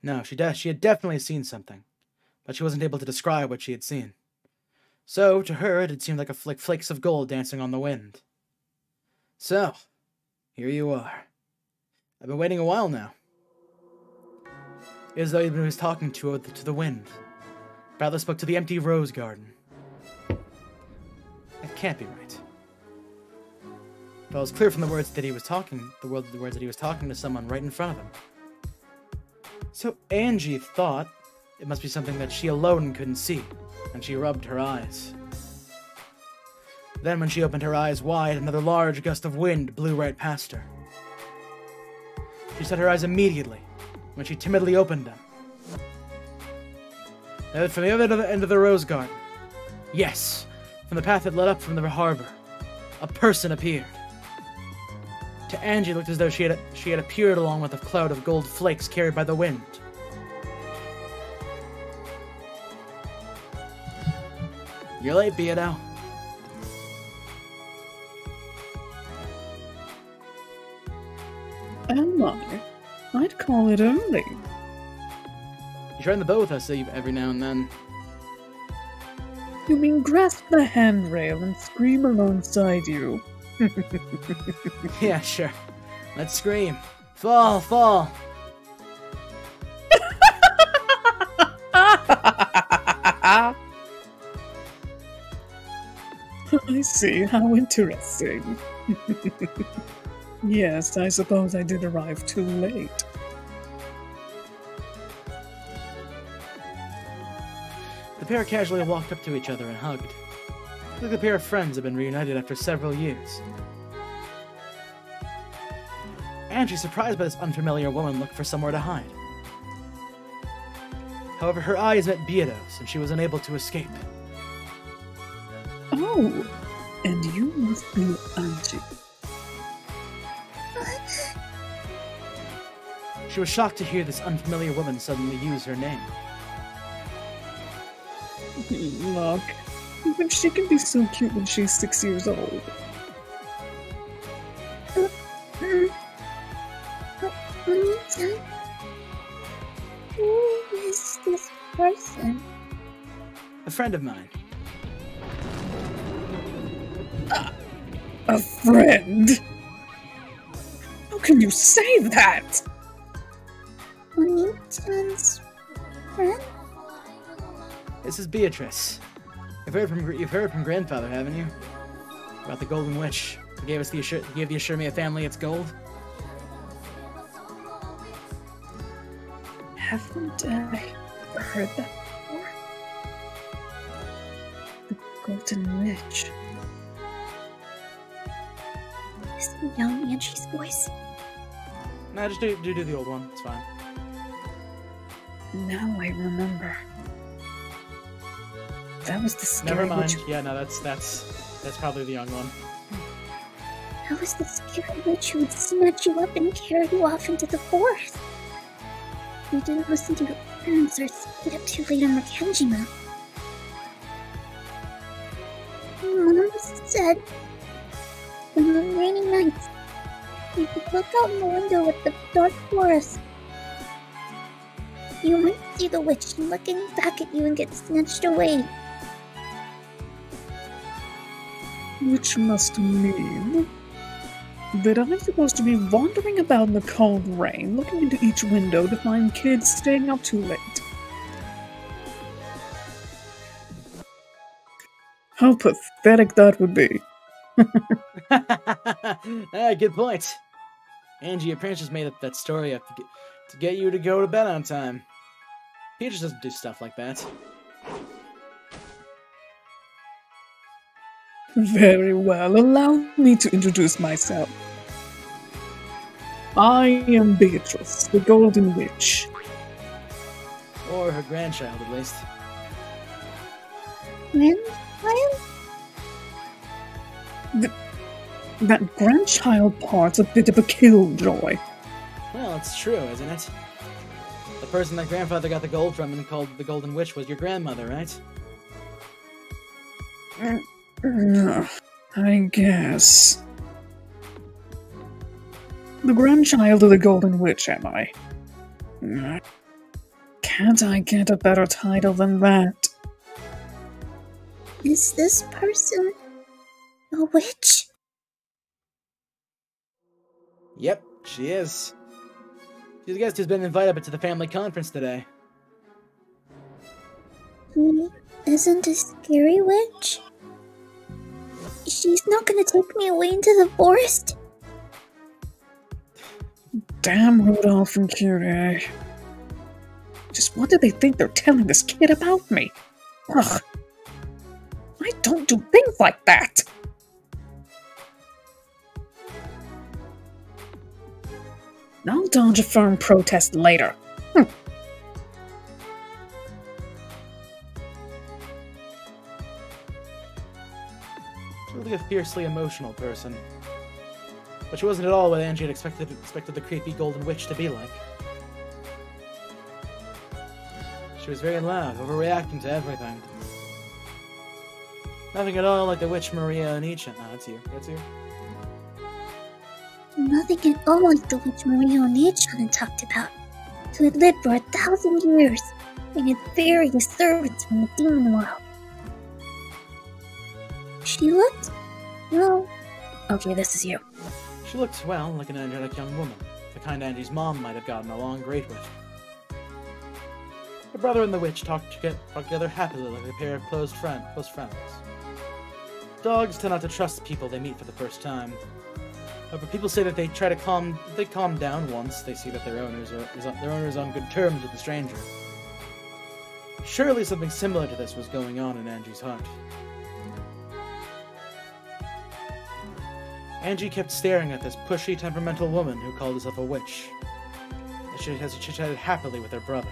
S3: No, she had definitely seen something, but she wasn't able to describe what she had seen. So, to her, it had seemed like flakes of gold dancing on the wind. So, here you are. I've been waiting a while now. It is as though he was talking to the wind. Bradley spoke to the empty rose garden. That can't be right. But it was clear from the words that he was talking, the words that he was talking to someone right in front of him. So Angie thought it must be something that she alone couldn't see, and she rubbed her eyes. Then when she opened her eyes wide, another large gust of wind blew right past her. She shut her eyes immediately, when she timidly opened them. And from the other end of the rose garden, yes, from the path that led up from the harbor, a person appeared. To Angie, it looked as though she had appeared along with a cloud of gold flakes carried by the wind. You're late, Beato.
S2: Am I? I'd call it early.
S3: You try in the boat with us every now and then.
S2: You mean grasp the handrail and scream alongside you?
S3: Yeah, sure. Let's scream. Fall, fall!
S2: I see, how interesting. Yes, I suppose I did arrive too late.
S3: The pair casually walked up to each other and hugged. Like the pair of friends had been reunited after several years. Angie, surprised by this unfamiliar woman, looked for somewhere to hide. However, her eyes met Beato's, and she was unable to escape.
S2: Oh, and you must be Angie.
S3: She was shocked to hear this unfamiliar woman suddenly use her name.
S2: Look, even she can be so cute when she's 6 years old.
S12: Anita? Who is this person?
S3: A friend of mine.
S2: A friend? can you say that?
S12: Oni-chan's friend?
S3: This is Beatrice. You've heard from grandfather, haven't you? About the Golden Witch. He gave the Ashurmia family its gold.
S2: Haven't I heard that before? The Golden Witch.
S12: Is it young Angie's voice?
S3: Nah, just do the old one. It's fine.
S2: Now I remember. That was the scary
S3: Never mind.
S2: witch.
S3: Yeah, no, that's probably the young one.
S12: That was the scary witch who would snatch you up and carry you off into the forest. You didn't listen to your parents or stayed up too late on the Kenjima. Mom said, on the rainy nights, you could look out the window at the dark forest. You might see the witch looking back at you and get snatched away.
S2: Which must mean that I'm supposed to be wandering about in the cold rain, looking into each window to find kids staying up too late. How pathetic that would be.
S3: Good point. Angie, your parents just made up that story up to get you to go to bed on time. Peter doesn't do stuff like that.
S2: Very well, allow me to introduce myself. I am Beatrice, the Golden Witch.
S3: Or her grandchild, at least.
S12: Grandchild?
S2: That grandchild part's a bit of a killjoy.
S3: Well, it's true, isn't it? The person that grandfather got the gold from and called the Golden Witch was your grandmother, right?
S2: I guess. The grandchild of the Golden Witch, am I? Can't I get a better title than that?
S12: Is this person a witch?
S3: Yep, she is. She's the guest who's been invited to the family conference today.
S12: He isn't a scary witch? She's not gonna take me away into the forest?
S2: Damn Rudolph and Curie. Just what do they think they're telling this kid about me? Ugh. I don't do things like that! I'll dodge a firm protest later.
S3: She's really a fiercely emotional person. But she wasn't at all what Angie had expected the creepy Golden Witch to be like. She was very loud, overreacting to everything. Nothing at all like the witch Maria Onicha. No, that's you. That's you.
S12: Nothing at all like the witch Maria Oni-chan talked about, who had lived for 1,000 years and had various servants from the demon world. She looked, well, okay, this is you.
S3: She looked, well, like an angelic young woman, the kind Angie's mom might have gotten along great with. Her brother and the witch talked together happily like a pair of close friends. Dogs tend not to trust people they meet for the first time. However, people say that they calm down once they see that their owner is on good terms with the stranger. Surely something similar to this was going on in Angie's heart. Angie kept staring at this pushy, temperamental woman who called herself a witch, as she chit-chatted happily with her brother.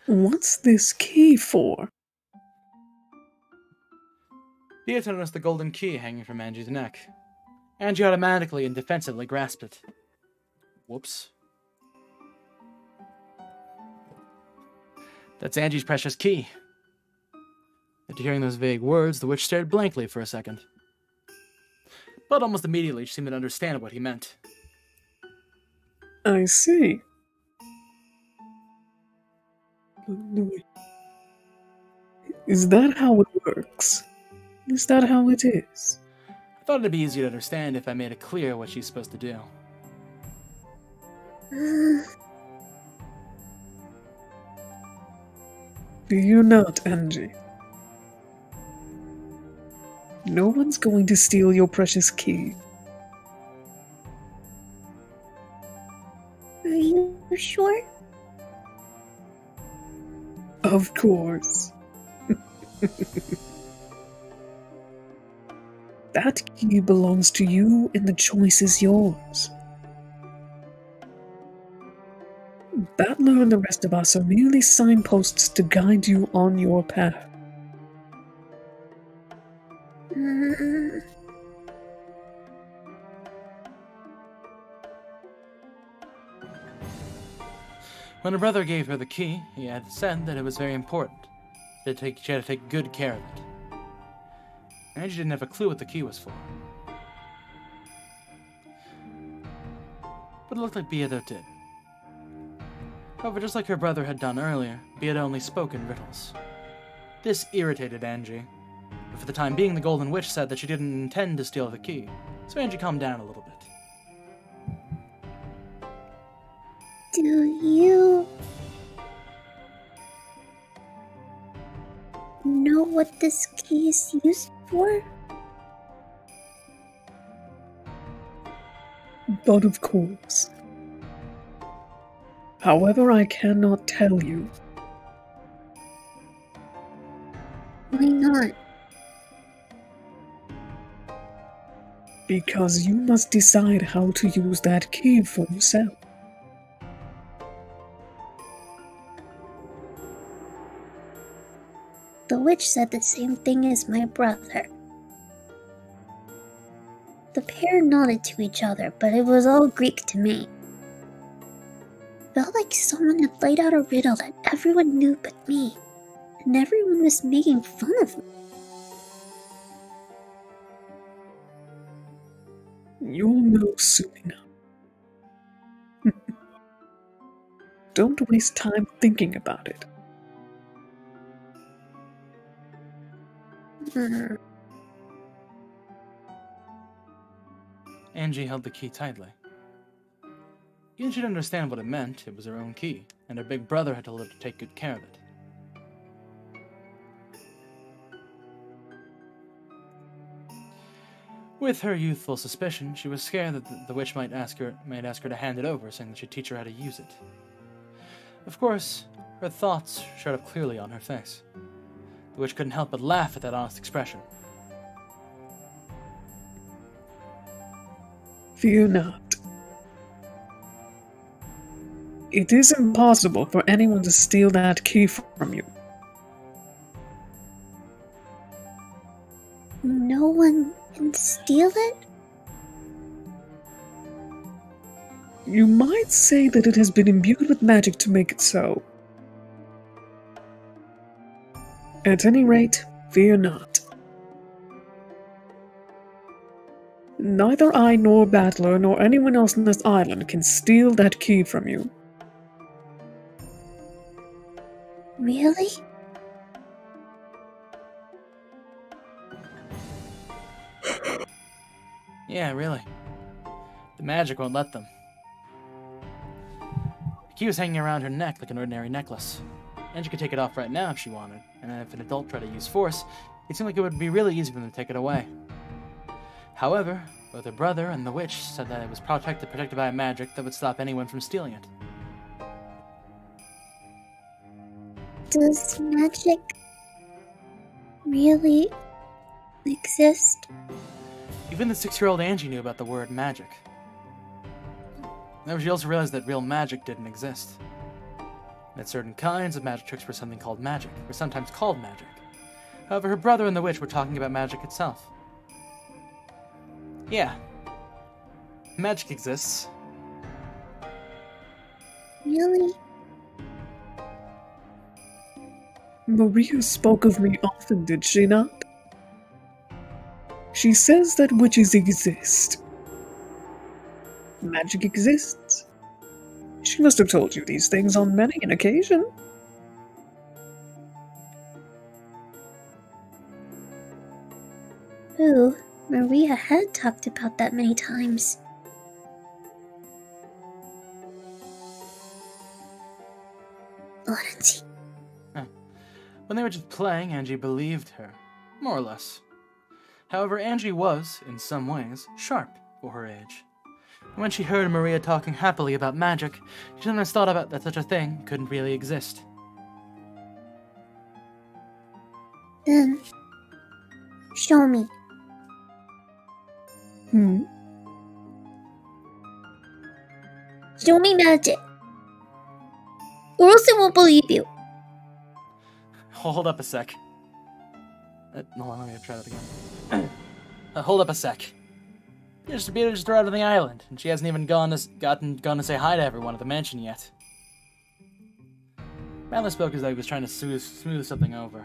S2: What's this key for?
S3: Beata noticed the golden key hanging from Angie's neck. Angie automatically and defensively grasped it. Whoops. That's Angie's precious key. After hearing those vague words, the witch stared blankly for a second. But almost immediately she seemed to understand what he meant.
S2: I see. Is that how it works? Is that how it is?
S3: I thought it'd be easier to understand if I made it clear what she's supposed to do.
S2: Fear not, Angie. No one's going to steal your precious key.
S12: Are you sure?
S2: Of course. That key belongs to you and the choice is yours. Battler and the rest of us are merely signposts to guide you on your path.
S3: When her brother gave her the key, he had said that it was very important. She had to take good care of it. Angie didn't have a clue what the key was for. But it looked like Beato did. However, just like her brother had done earlier, Beato only spoke in riddles. This irritated Angie, but for the time being the Golden Witch said that she didn't intend to steal the key, so Angie calmed down a little bit.
S12: Do you know what this key is used for?
S2: But of course. However, I cannot tell you.
S12: Why not?
S2: Because you must decide how to use that key for yourself.
S12: The witch said the same thing as my brother. The pair nodded to each other, but it was all Greek to me. Felt like someone had laid out a riddle that everyone knew but me, and everyone was making fun of me.
S2: You'll know soon enough. Don't waste time thinking about it.
S3: Angie held the key tightly. Even she didn't understand what it meant. It was her own key, and her big brother had told her to take good care of it. With her youthful suspicion, she was scared that the witch might ask her to hand it over, saying that she'd teach her how to use it. Of course, her thoughts showed up clearly on her face. The witch couldn't help but laugh at that honest expression.
S2: Fear not. It is impossible for anyone to steal that key from you.
S12: No one can steal it?
S2: You might say that it has been imbued with magic to make it so. At any rate, fear not. Neither I nor Battler nor anyone else on this island can steal that key from you.
S12: Really?
S3: Yeah, really. The magic won't let them. The key was hanging around her neck like an ordinary necklace. And she could take it off right now if she wanted, and if an adult tried to use force, it seemed like it would be really easy for them to take it away. However, both her brother and the witch said that it was protected by magic that would stop anyone from stealing it.
S12: Does magic really exist?
S3: Even the 6-year-old Angie knew about the word magic. However, she also realized that real magic didn't exist. That certain kinds of magic tricks were something called magic, or sometimes called magic. However, her brother and the witch were talking about magic itself. Yeah. Magic exists.
S12: Really?
S2: Maria spoke of me often, did she not? She says that witches exist. Magic exists. She must have told you these things on many an occasion.
S12: Ooh, Maria had talked about that many times. Orange.
S3: When they were just playing, Angie believed her. More or less. However, Angie was, in some ways, sharp for her age. And when she heard Maria talking happily about magic, she sometimes thought about that such a thing couldn't really exist.
S12: Then, show me. Show me magic. Or else I won't believe you.
S3: Hold up a sec. Hold on, let me try that again. Hold up a sec. Beata just arrived on the island, and she hasn't even gone to say hi to everyone at the mansion yet. Madeline spoke as though he was trying to smooth something over.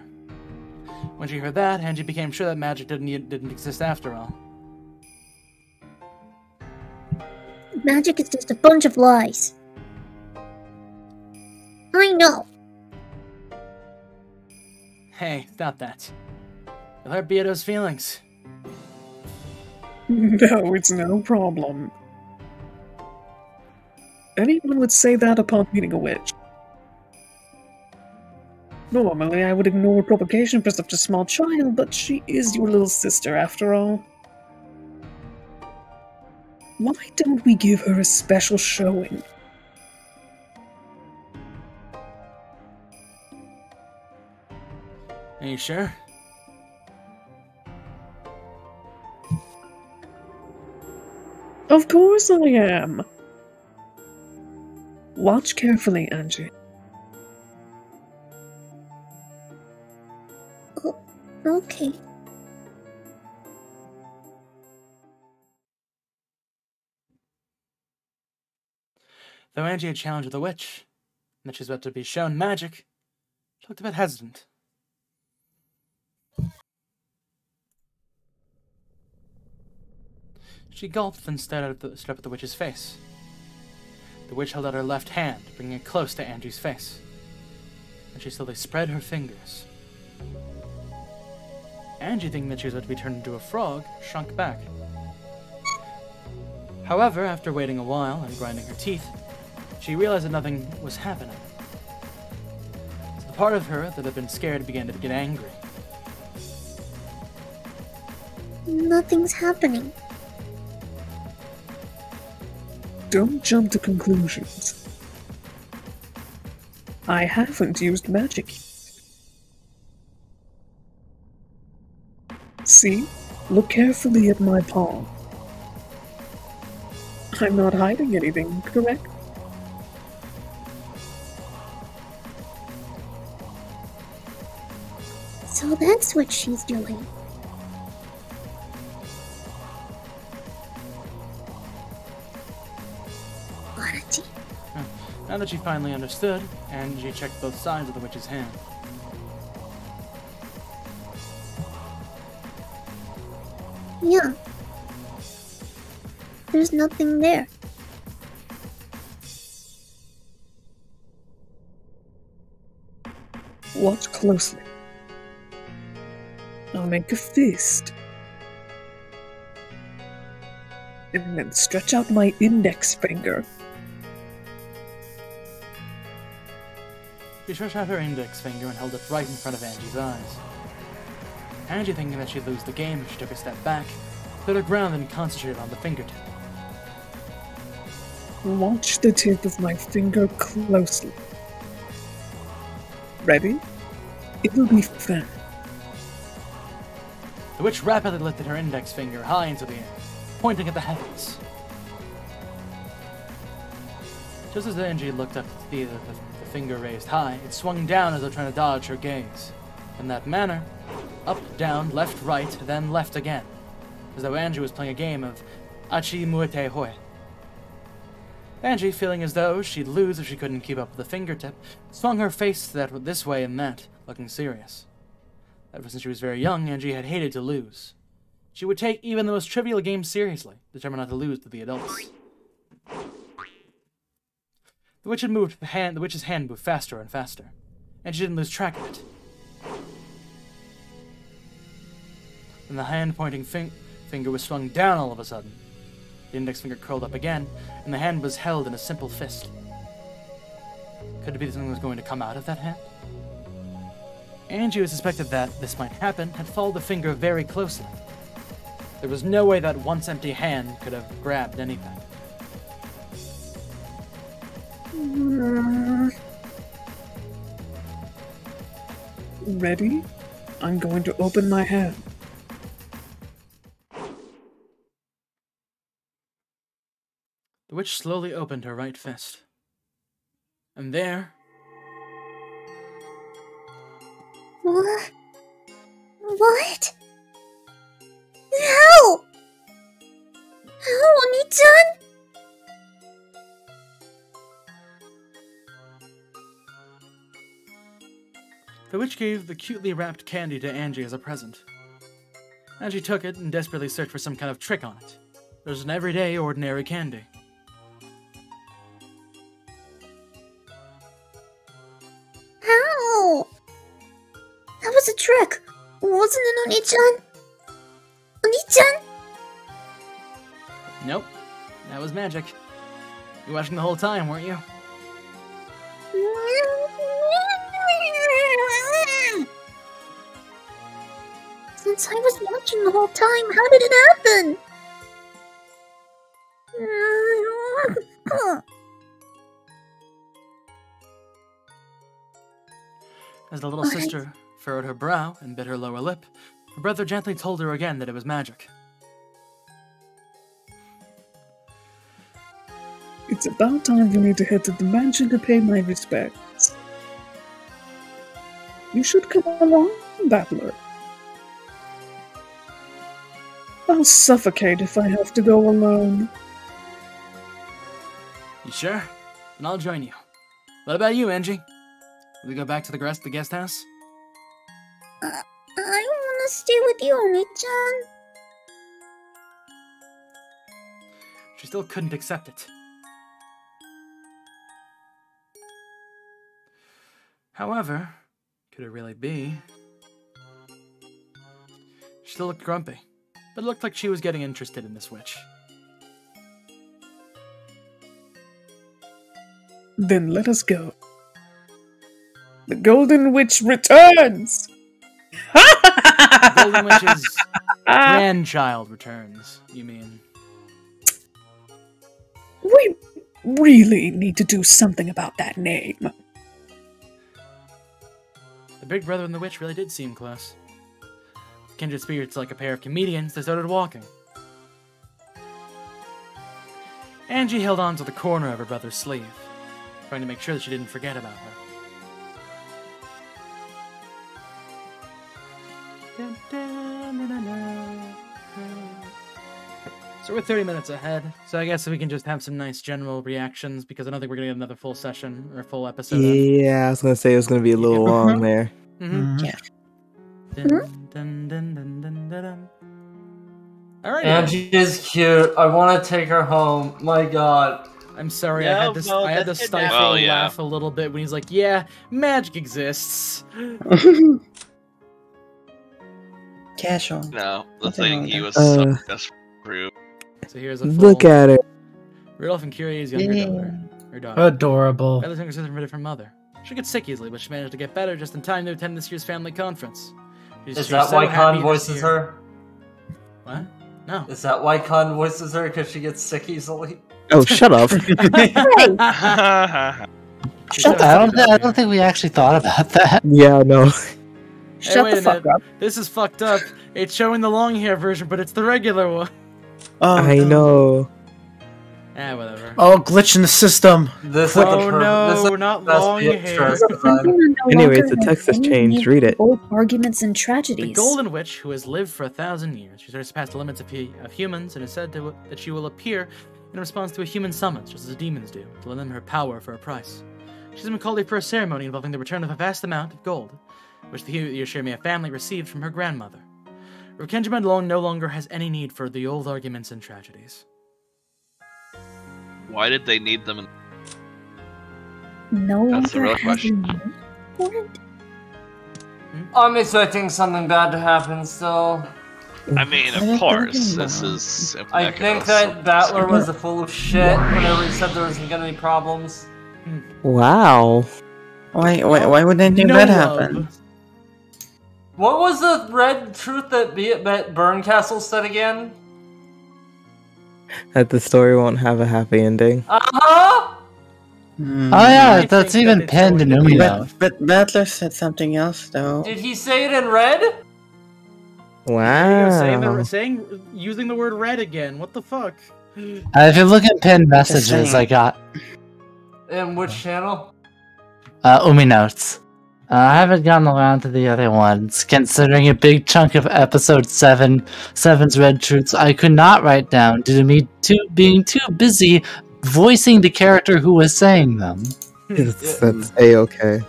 S3: When she heard that, Angie became sure that magic didn't exist after all.
S12: Magic is just a bunch of lies. I know.
S3: Hey, stop that. You'll hurt Beato's feelings.
S18: No, it's no problem. Anyone would say that upon meeting a witch. Normally, I would ignore provocation for such a small child, but she is your little sister after all. Why don't we give her a special showing?
S3: Are you sure?
S18: Of course I am. Watch carefully, Angie.
S12: Oh, okay.
S3: Though Angie had challenged the witch, and that she was about to be shown magic, she looked a bit hesitant. She gulped and stared up at the witch's face. The witch held out her left hand, bringing it close to Angie's face. And she slowly spread her fingers. Angie, thinking that she was about to be turned into a frog, shrunk back. However, after waiting a while and grinding her teeth, she realized that nothing was happening. So the part of her that had been scared began to get angry.
S12: Nothing's happening.
S18: Don't jump to conclusions. I haven't used magic. See? Look carefully at my palm. I'm not hiding anything, correct?
S12: So that's what she's doing. Orange.
S3: Now that she finally understood, Angie checked both sides of the witch's hand.
S12: Yeah. There's nothing there.
S18: Watch closely. I'll make a fist. And then stretch out my index finger.
S3: She stretched out her index finger and held it right in front of Angie's eyes. Angie, thinking that she'd lose the game if she took a step back, stood her ground and concentrated on the fingertip.
S18: Watch the tip of my finger closely. Ready? It'll be fun.
S3: The witch rapidly lifted her index finger high into the air, pointing at the heavens. Just as Angie looked up to see the finger raised high, it swung down as though trying to dodge her gaze. In that manner, up, down, left, right, then left again, as though Angie was playing a game of Achi Muete Hoi. Angie, feeling as though she'd lose if she couldn't keep up with the fingertip, swung her face this way and that, looking serious. Ever since she was very young, Angie had hated to lose. She would take even the most trivial games seriously, determined not to lose to the adults. The witch's hand moved faster and faster, and she didn't lose track of it. and the hand-pointing finger was swung down all of a sudden. The index finger curled up again, and the hand was held in a simple fist. Could it be that something was going to come out of that hand? Angie, who suspected that this might happen, had followed the finger very closely. There was no way that once empty hand could have grabbed anything.
S18: Ready? I'm going to open my hand.
S3: The witch slowly opened her right fist. And there...
S12: What? What? How? How, Oni-chan?
S3: The witch gave the cutely wrapped candy to Angie as a present. Angie took it and desperately searched for some kind of trick on it. It was an everyday, ordinary candy.
S12: How? That was a trick, wasn't it, Oni-chan? Oni-chan?
S3: Nope. That was magic. You were watching the whole time, weren't you?
S12: Since I was watching the whole time, how did it happen?
S3: As the little sister furrowed her brow and bit her lower lip, her brother gently told her again that it was magic.
S18: It's about time for me to head to the mansion to pay my respects. You should come along, Babbler. I'll suffocate if I have to go alone.
S3: You sure? Then I'll join you. What about you, Angie? Will we go back to the guest house?
S12: I want to stay with you, Oni-chan.
S3: She still couldn't accept it. However, could it really be? She still looked grumpy, but it looked like she was getting interested in this witch.
S18: Then let us go. The Golden Witch returns!
S3: The Golden Witch's grandchild returns, you mean?
S18: We really need to do something about that name.
S3: The big brother and the witch really did seem close. Kindred spirits like a pair of comedians, they started walking. Angie held on to the corner of her brother's sleeve, trying to make sure that she didn't forget about her. So we're 30 minutes ahead, so I guess we can just have some nice general reactions, because I don't think we're going to get another full session, or full episode.
S7: Yeah, I was going to say it was going to be a little long there.
S3: Yeah. Alright.
S10: Angie is cute. I want to take her home. My god.
S3: I'm sorry, I had to stifle a laugh a little bit when he's like, yeah, magic exists.
S19: Casual.
S17: No, the thing he was so desperate.
S3: So here's a full...
S7: Look at it.
S3: Rudolph and Curie's younger daughter.
S5: Adorable.
S3: Tyler's younger sister from a different mother. She gets sick easily, but she managed to get better just in time to attend this year's family conference.
S10: Is that why Khan voices her?
S3: What? No.
S10: Is that why Khan voices her? Because she gets sick easily?
S7: Oh, shut up.
S5: Shut up. I don't think we actually thought about that.
S7: Yeah, no.
S3: Shut the fuck up. This is fucked up. It's showing the long hair version, but it's the regular one.
S7: I know.
S3: Whatever.
S13: Oh, glitch in the system.
S3: Not long hair.
S7: Anyways, the text has changed. Read it.
S12: Old arguments and tragedies.
S3: The Golden Witch, who has lived for 1,000 years, she starts to pass the limits of humans, and is said that she will appear in response to a human summons, just as demons do, to lend them her power for a price. She's been called here for a ceremony involving the return of a vast amount of gold, which the Yoshimiya family received from her grandmother. Rokenjiman no longer has any need for the old arguments and tragedies.
S17: Why did they need them?
S12: That's
S17: the real question.
S10: I'm expecting something bad to happen still.
S17: I mean,
S19: What are
S17: of
S19: you
S17: course,
S19: talking
S17: this
S19: about?
S17: is.
S6: I think that Battler was a full of shit whenever he said there wasn't gonna be problems.
S7: Wow.
S19: Why would any of that happen?
S6: What was the red truth that Burncastle said again?
S7: That the story won't have a happy ending.
S6: Uh-huh!
S5: Oh yeah, that's even pinned in Umino.
S19: But Battler said something else though.
S6: Did he say it in red?
S7: Wow.
S3: Using the word red again. What the fuck?
S5: If you look at pinned messages, I got
S6: In which channel?
S5: Uminotes. I haven't gotten around to the other ones, considering a big chunk of episode 7's red truths I could not write down due to me being too busy voicing the character who was saying them.
S7: That's A-okay.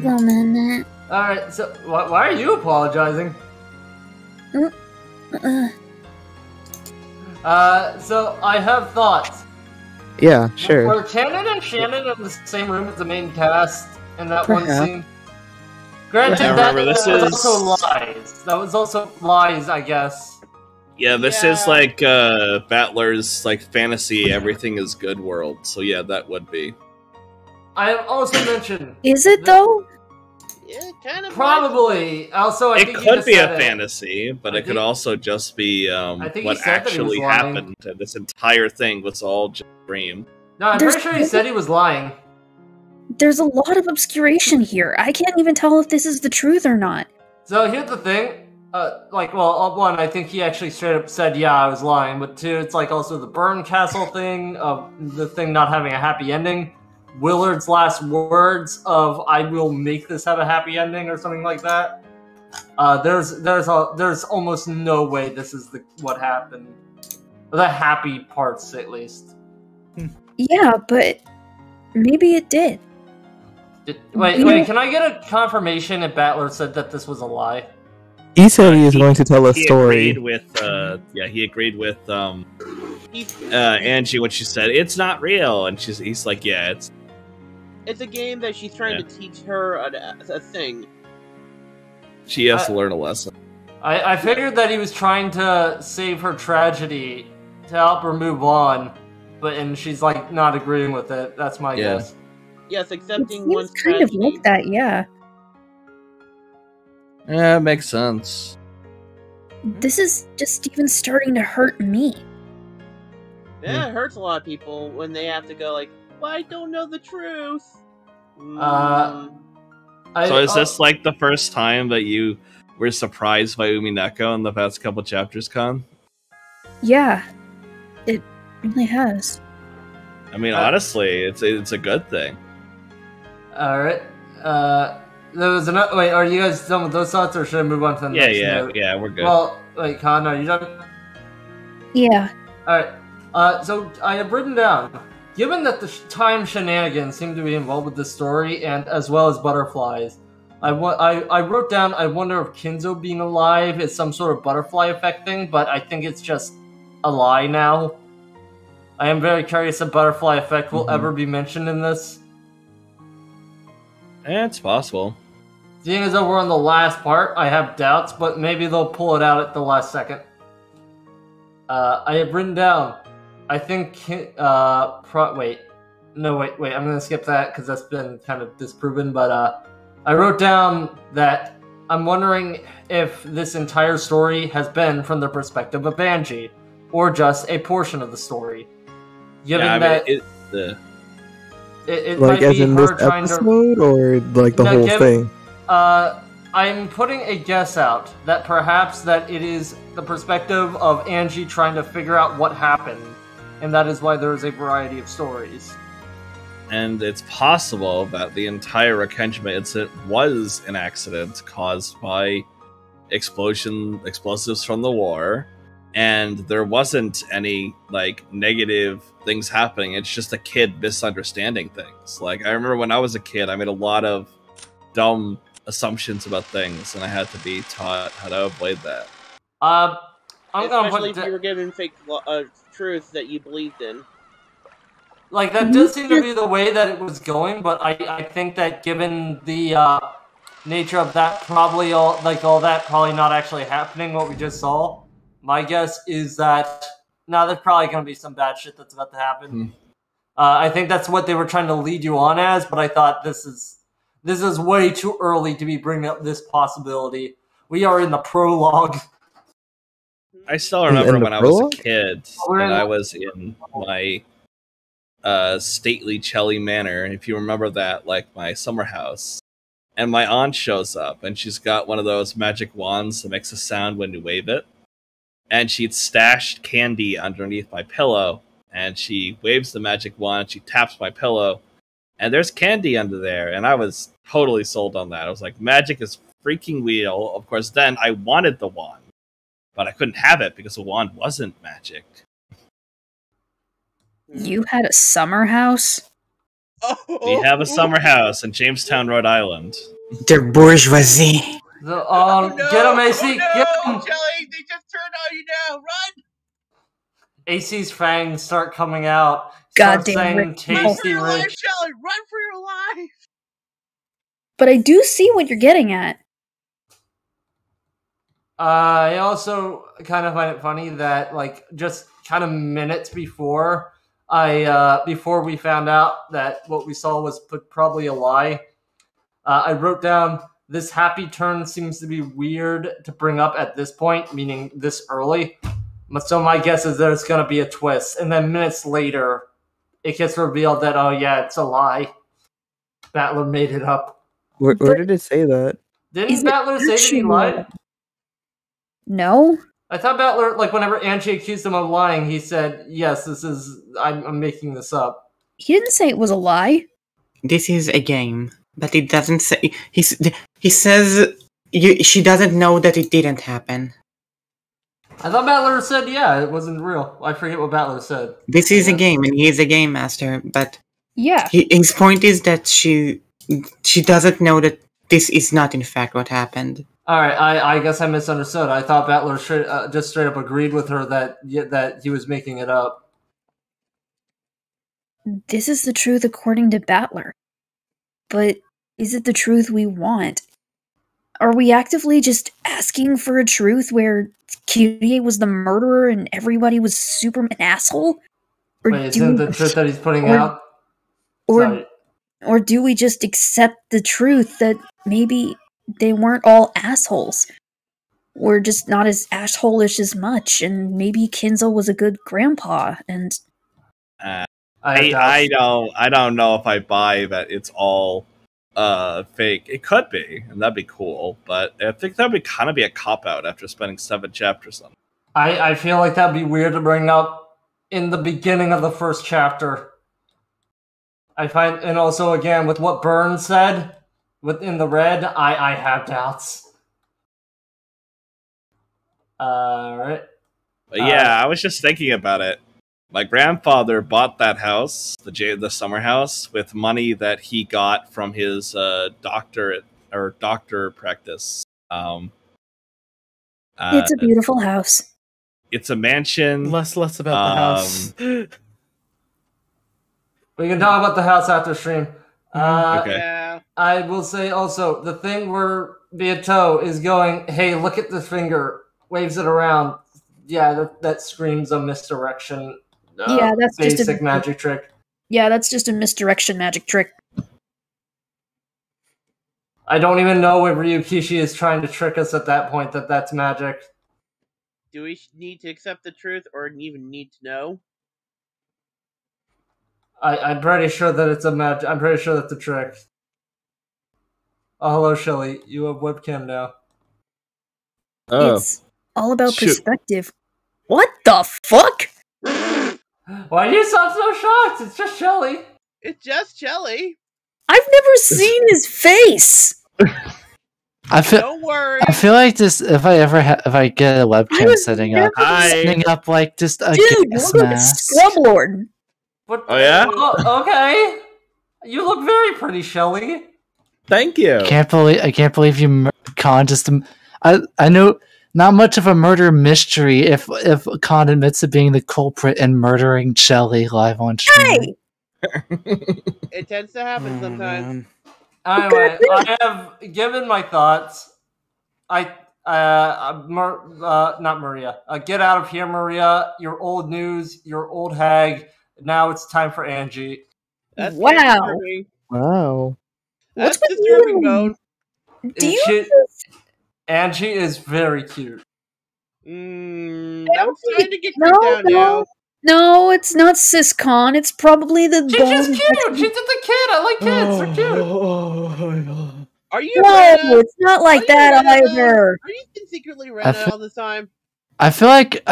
S12: Woman.
S6: Alright, so why are you apologizing? So I have thoughts.
S7: Yeah, sure.
S6: Were Cannon and Shannon in the same room as the main cast in that one
S7: Perhaps.
S6: scene? Granted,
S17: Yeah,
S6: that
S17: remember, this
S6: was
S17: is-
S6: also lies. That was also lies, I guess.
S17: Yeah, this is like Battler's like fantasy everything is good world. So yeah, that would be.
S6: I also mentioned.
S2: Is it though?
S6: Yeah, kind of. Probably. Also, I
S17: It
S6: think you
S17: could
S6: just
S17: be a
S6: said it.
S17: fantasy, but it could also just be
S6: think he
S17: what
S6: said that he was
S17: actually
S6: lying.
S17: happened. And this entire thing was all just a dream.
S6: No, I'm pretty sure he said he was lying.
S2: There's a lot of obscuration here. I can't even tell if this is the truth or not.
S6: So here's the thing. One, I think he actually straight up said, yeah, I was lying. But two, it's like also the Burn Castle thing of the thing not having a happy ending. Willard's last words of "I will make this have a happy ending" or something like that. There's almost no way this is what happened. The happy parts, at least.
S2: Yeah, but maybe it did.
S6: Wait, can I get a confirmation if Battler said that this was a lie?
S7: He said he is going to tell a story.
S17: He agreed with Angie when she said it's not real, and he's like, yeah,
S10: It's a game that she's trying to teach her a thing.
S17: she has to learn a lesson.
S6: I figured that he was trying to save her tragedy to help her move on, and she's like not agreeing with it. That's my guess.
S10: Yes, accepting
S2: It
S10: one's
S2: seems kind of
S10: tragedy.
S2: like that, yeah.
S17: Yeah, it makes sense.
S2: This is just even starting to hurt me.
S10: Yeah, it hurts a lot of people when they have to go like, well, I don't know the truth.
S17: So is this like the first time that you were surprised by Umineko in the past couple chapters, Con?
S2: Yeah, it really has.
S17: I mean, honestly, it's a good thing.
S6: Alright. There was another. Wait, are you guys done with those thoughts, or should I move on to the next note?
S17: Yeah, we're good.
S6: Well, wait, Con, are you done?
S2: Yeah.
S6: Alright. So I have written down, given that the time shenanigans seem to be involved with this story, and as well as butterflies, I wrote down, I wonder if Kinzo being alive is some sort of butterfly effect thing, but I think it's just a lie now. I am very curious if butterfly effect will ever be mentioned in this.
S17: It's possible.
S6: Seeing as though we're on the last part, I have doubts, but maybe they'll pull it out at the last second. I have written down, I think, wait, I'm gonna skip that because that's been kind of disproven, but I wrote down that I'm wondering if this entire story has been from the perspective of Angie, or just a portion of the story. Given that it
S7: Like
S6: might
S7: as
S6: be
S7: in
S6: her
S7: this
S6: trying to...
S7: episode, or like the
S6: No,
S7: whole thing?
S6: I'm putting a guess out that perhaps that it is the perspective of Angie trying to figure out what happened, and that is why there is a variety of stories.
S17: And it's possible that the entire Rekenjima incident was an accident caused by explosives from the war, and there wasn't any like negative things happening. It's just a kid misunderstanding things. Like, I remember when I was a kid, I made a lot of dumb assumptions about things, and I had to be taught how to avoid that.
S6: I'm gonna
S10: Especially
S6: put
S10: if you were given fake truth that you believed in.
S6: like that does seem to be the way that it was going, but I think that given the nature of that, probably all that probably not actually happening, what we just saw, My guess is that now there's probably going to be some bad shit that's about to happen. I think that's what they were trying to lead you on as, but I thought this is way too early to be bringing up this possibility. We are in the prologue.
S17: I still remember
S6: in the
S17: when I was a
S6: prologue?
S17: kid and I was in my stately Chelly manor. If you remember that, like my summer house. And my aunt shows up and she's got one of those magic wands that makes a sound when you wave it. And she'd stashed candy underneath my pillow. And she waves the magic wand, she taps my pillow, and there's candy under there. And I was totally sold on that. I was like, magic is freaking real. Of course, then I wanted the wand, but I couldn't have it because the wand wasn't magic.
S2: You had a summer house?
S17: We have a summer house in Jamestown, Rhode Island.
S19: The bourgeoisie.
S6: Get him, AC! Get him!
S10: Jelly, they just turned on you now! Run!
S6: AC's fangs start coming out.
S2: God
S6: Start
S2: damn
S6: saying
S2: it.
S6: tasty
S10: Run for your life,
S6: rich.
S10: Jelly! Run for your life!
S2: But I do see what you're getting at.
S6: I also kind of find it funny that, like, just kind of minutes before before we found out that what we saw was probably a lie, I wrote down, this happy turn seems to be weird to bring up at this point, meaning this early. So my guess is there's going to be a twist. And then minutes later, it gets revealed that, oh yeah, it's a lie. Battler made it up.
S7: Where did it say that?
S6: Didn't Battler say that he lied?
S2: No?
S6: I thought Battler, like, whenever Angie accused him of lying, he said, yes, I'm making this up.
S2: He didn't say it was a lie.
S19: This is a game, but it doesn't say. He says she doesn't know that it didn't happen.
S6: I thought Battler said, yeah, it wasn't real. I forget what Battler said.
S19: This is a game, and he is a game master. But
S2: yeah,
S19: his point is that she doesn't know that this is not in fact what happened.
S6: All right, I guess I misunderstood. I thought Battler just straight up agreed with her that he was making it up.
S2: This is the truth according to Battler. But is it the truth we want? Are we actively just asking for a truth where Kyrie was the murderer and everybody was an asshole? Or
S6: Wait, isn't the truth that he's putting out?
S2: Or do we just accept the truth that maybe they weren't all assholes? We're just not as assholish as much, and maybe Kinzo was a good grandpa, and...
S17: I don't know if I buy that it's all fake. It could be, and that'd be cool, but I think that'd be kind of be a cop-out after spending 7 chapters on it.
S6: I feel like that'd be weird to bring up in the beginning of the first chapter. And also, again, with what Burns said within the red, I have doubts. Alright.
S17: But yeah, I was just thinking about it. My grandfather bought that house, the summer house, with money that he got from his doctor practice.
S2: It's a beautiful house.
S17: It's a mansion.
S3: Less about the house.
S6: We can talk about the house after stream.
S17: Okay.
S10: Yeah.
S6: I will say also, the thing where Beato is going, hey, look at the finger, waves it around. Yeah, that screams a misdirection.
S2: Yeah, that's just
S6: basic magic trick.
S2: Yeah, that's just a misdirection magic trick.
S6: I don't even know if Ryukishi is trying to trick us at that point that's magic.
S10: Do we need to accept the truth or even need to know?
S6: I'm pretty sure that it's a magic. I'm pretty sure that's a trick. Oh, hello, Shelly. You have webcam now.
S17: Oh.
S2: It's all about perspective. What the fuck?
S6: Why do you sound so shocked? It's just Shelly.
S10: It's just Shelly.
S2: I've never seen his face.
S10: Don't worry.
S5: I feel like this. If I get a webcam setting up like just a gas mask.
S2: Scrub Lord.
S6: What?
S17: Oh yeah.
S6: Oh, okay. You look very pretty, Shelly.
S17: Thank you.
S5: I can't believe you, Khan. I know not much of a murder mystery if Khan admits to being the culprit and murdering Shelly live on stream.
S10: It tends to happen sometimes.
S6: Anyway, I have given my thoughts. Not Maria. Get out of here, Maria. You're old news. You're old hag. Now it's time for Angie.
S10: That's
S12: Wow.
S10: disturbing.
S5: Wow.
S12: What's
S10: That's
S12: with
S10: disturbing,
S12: you?
S10: Bone.
S12: Do you?
S6: Angie is very cute.
S10: I'm starting to get creeped
S12: No,
S10: out now.
S12: no, it's not SysCon. It's probably the
S6: She's
S12: bone.
S6: just cute. She's just a kid. I like kids. They're cute.
S10: Are you
S12: No,
S10: Rena?
S12: it's not like that either.
S10: Are you secretly Rena all the time?
S5: I feel like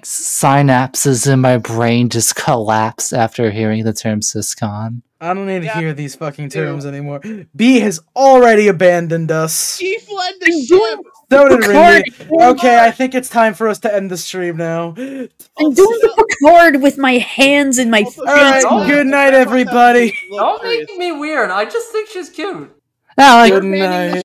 S5: synapses in my brain just collapsed after hearing the term syscon.
S3: I don't need to hear these fucking terms anymore. B has already abandoned us.
S10: She fled the ship.
S3: So did
S12: Picard.
S3: Rindy. Okay, I think it's time for us to end the stream now.
S12: I'm doing the Picard with my hands in my face.
S3: Alright, good night, everybody.
S6: Don't make me weird. I just think she's cute.
S5: No, like,
S3: Good night.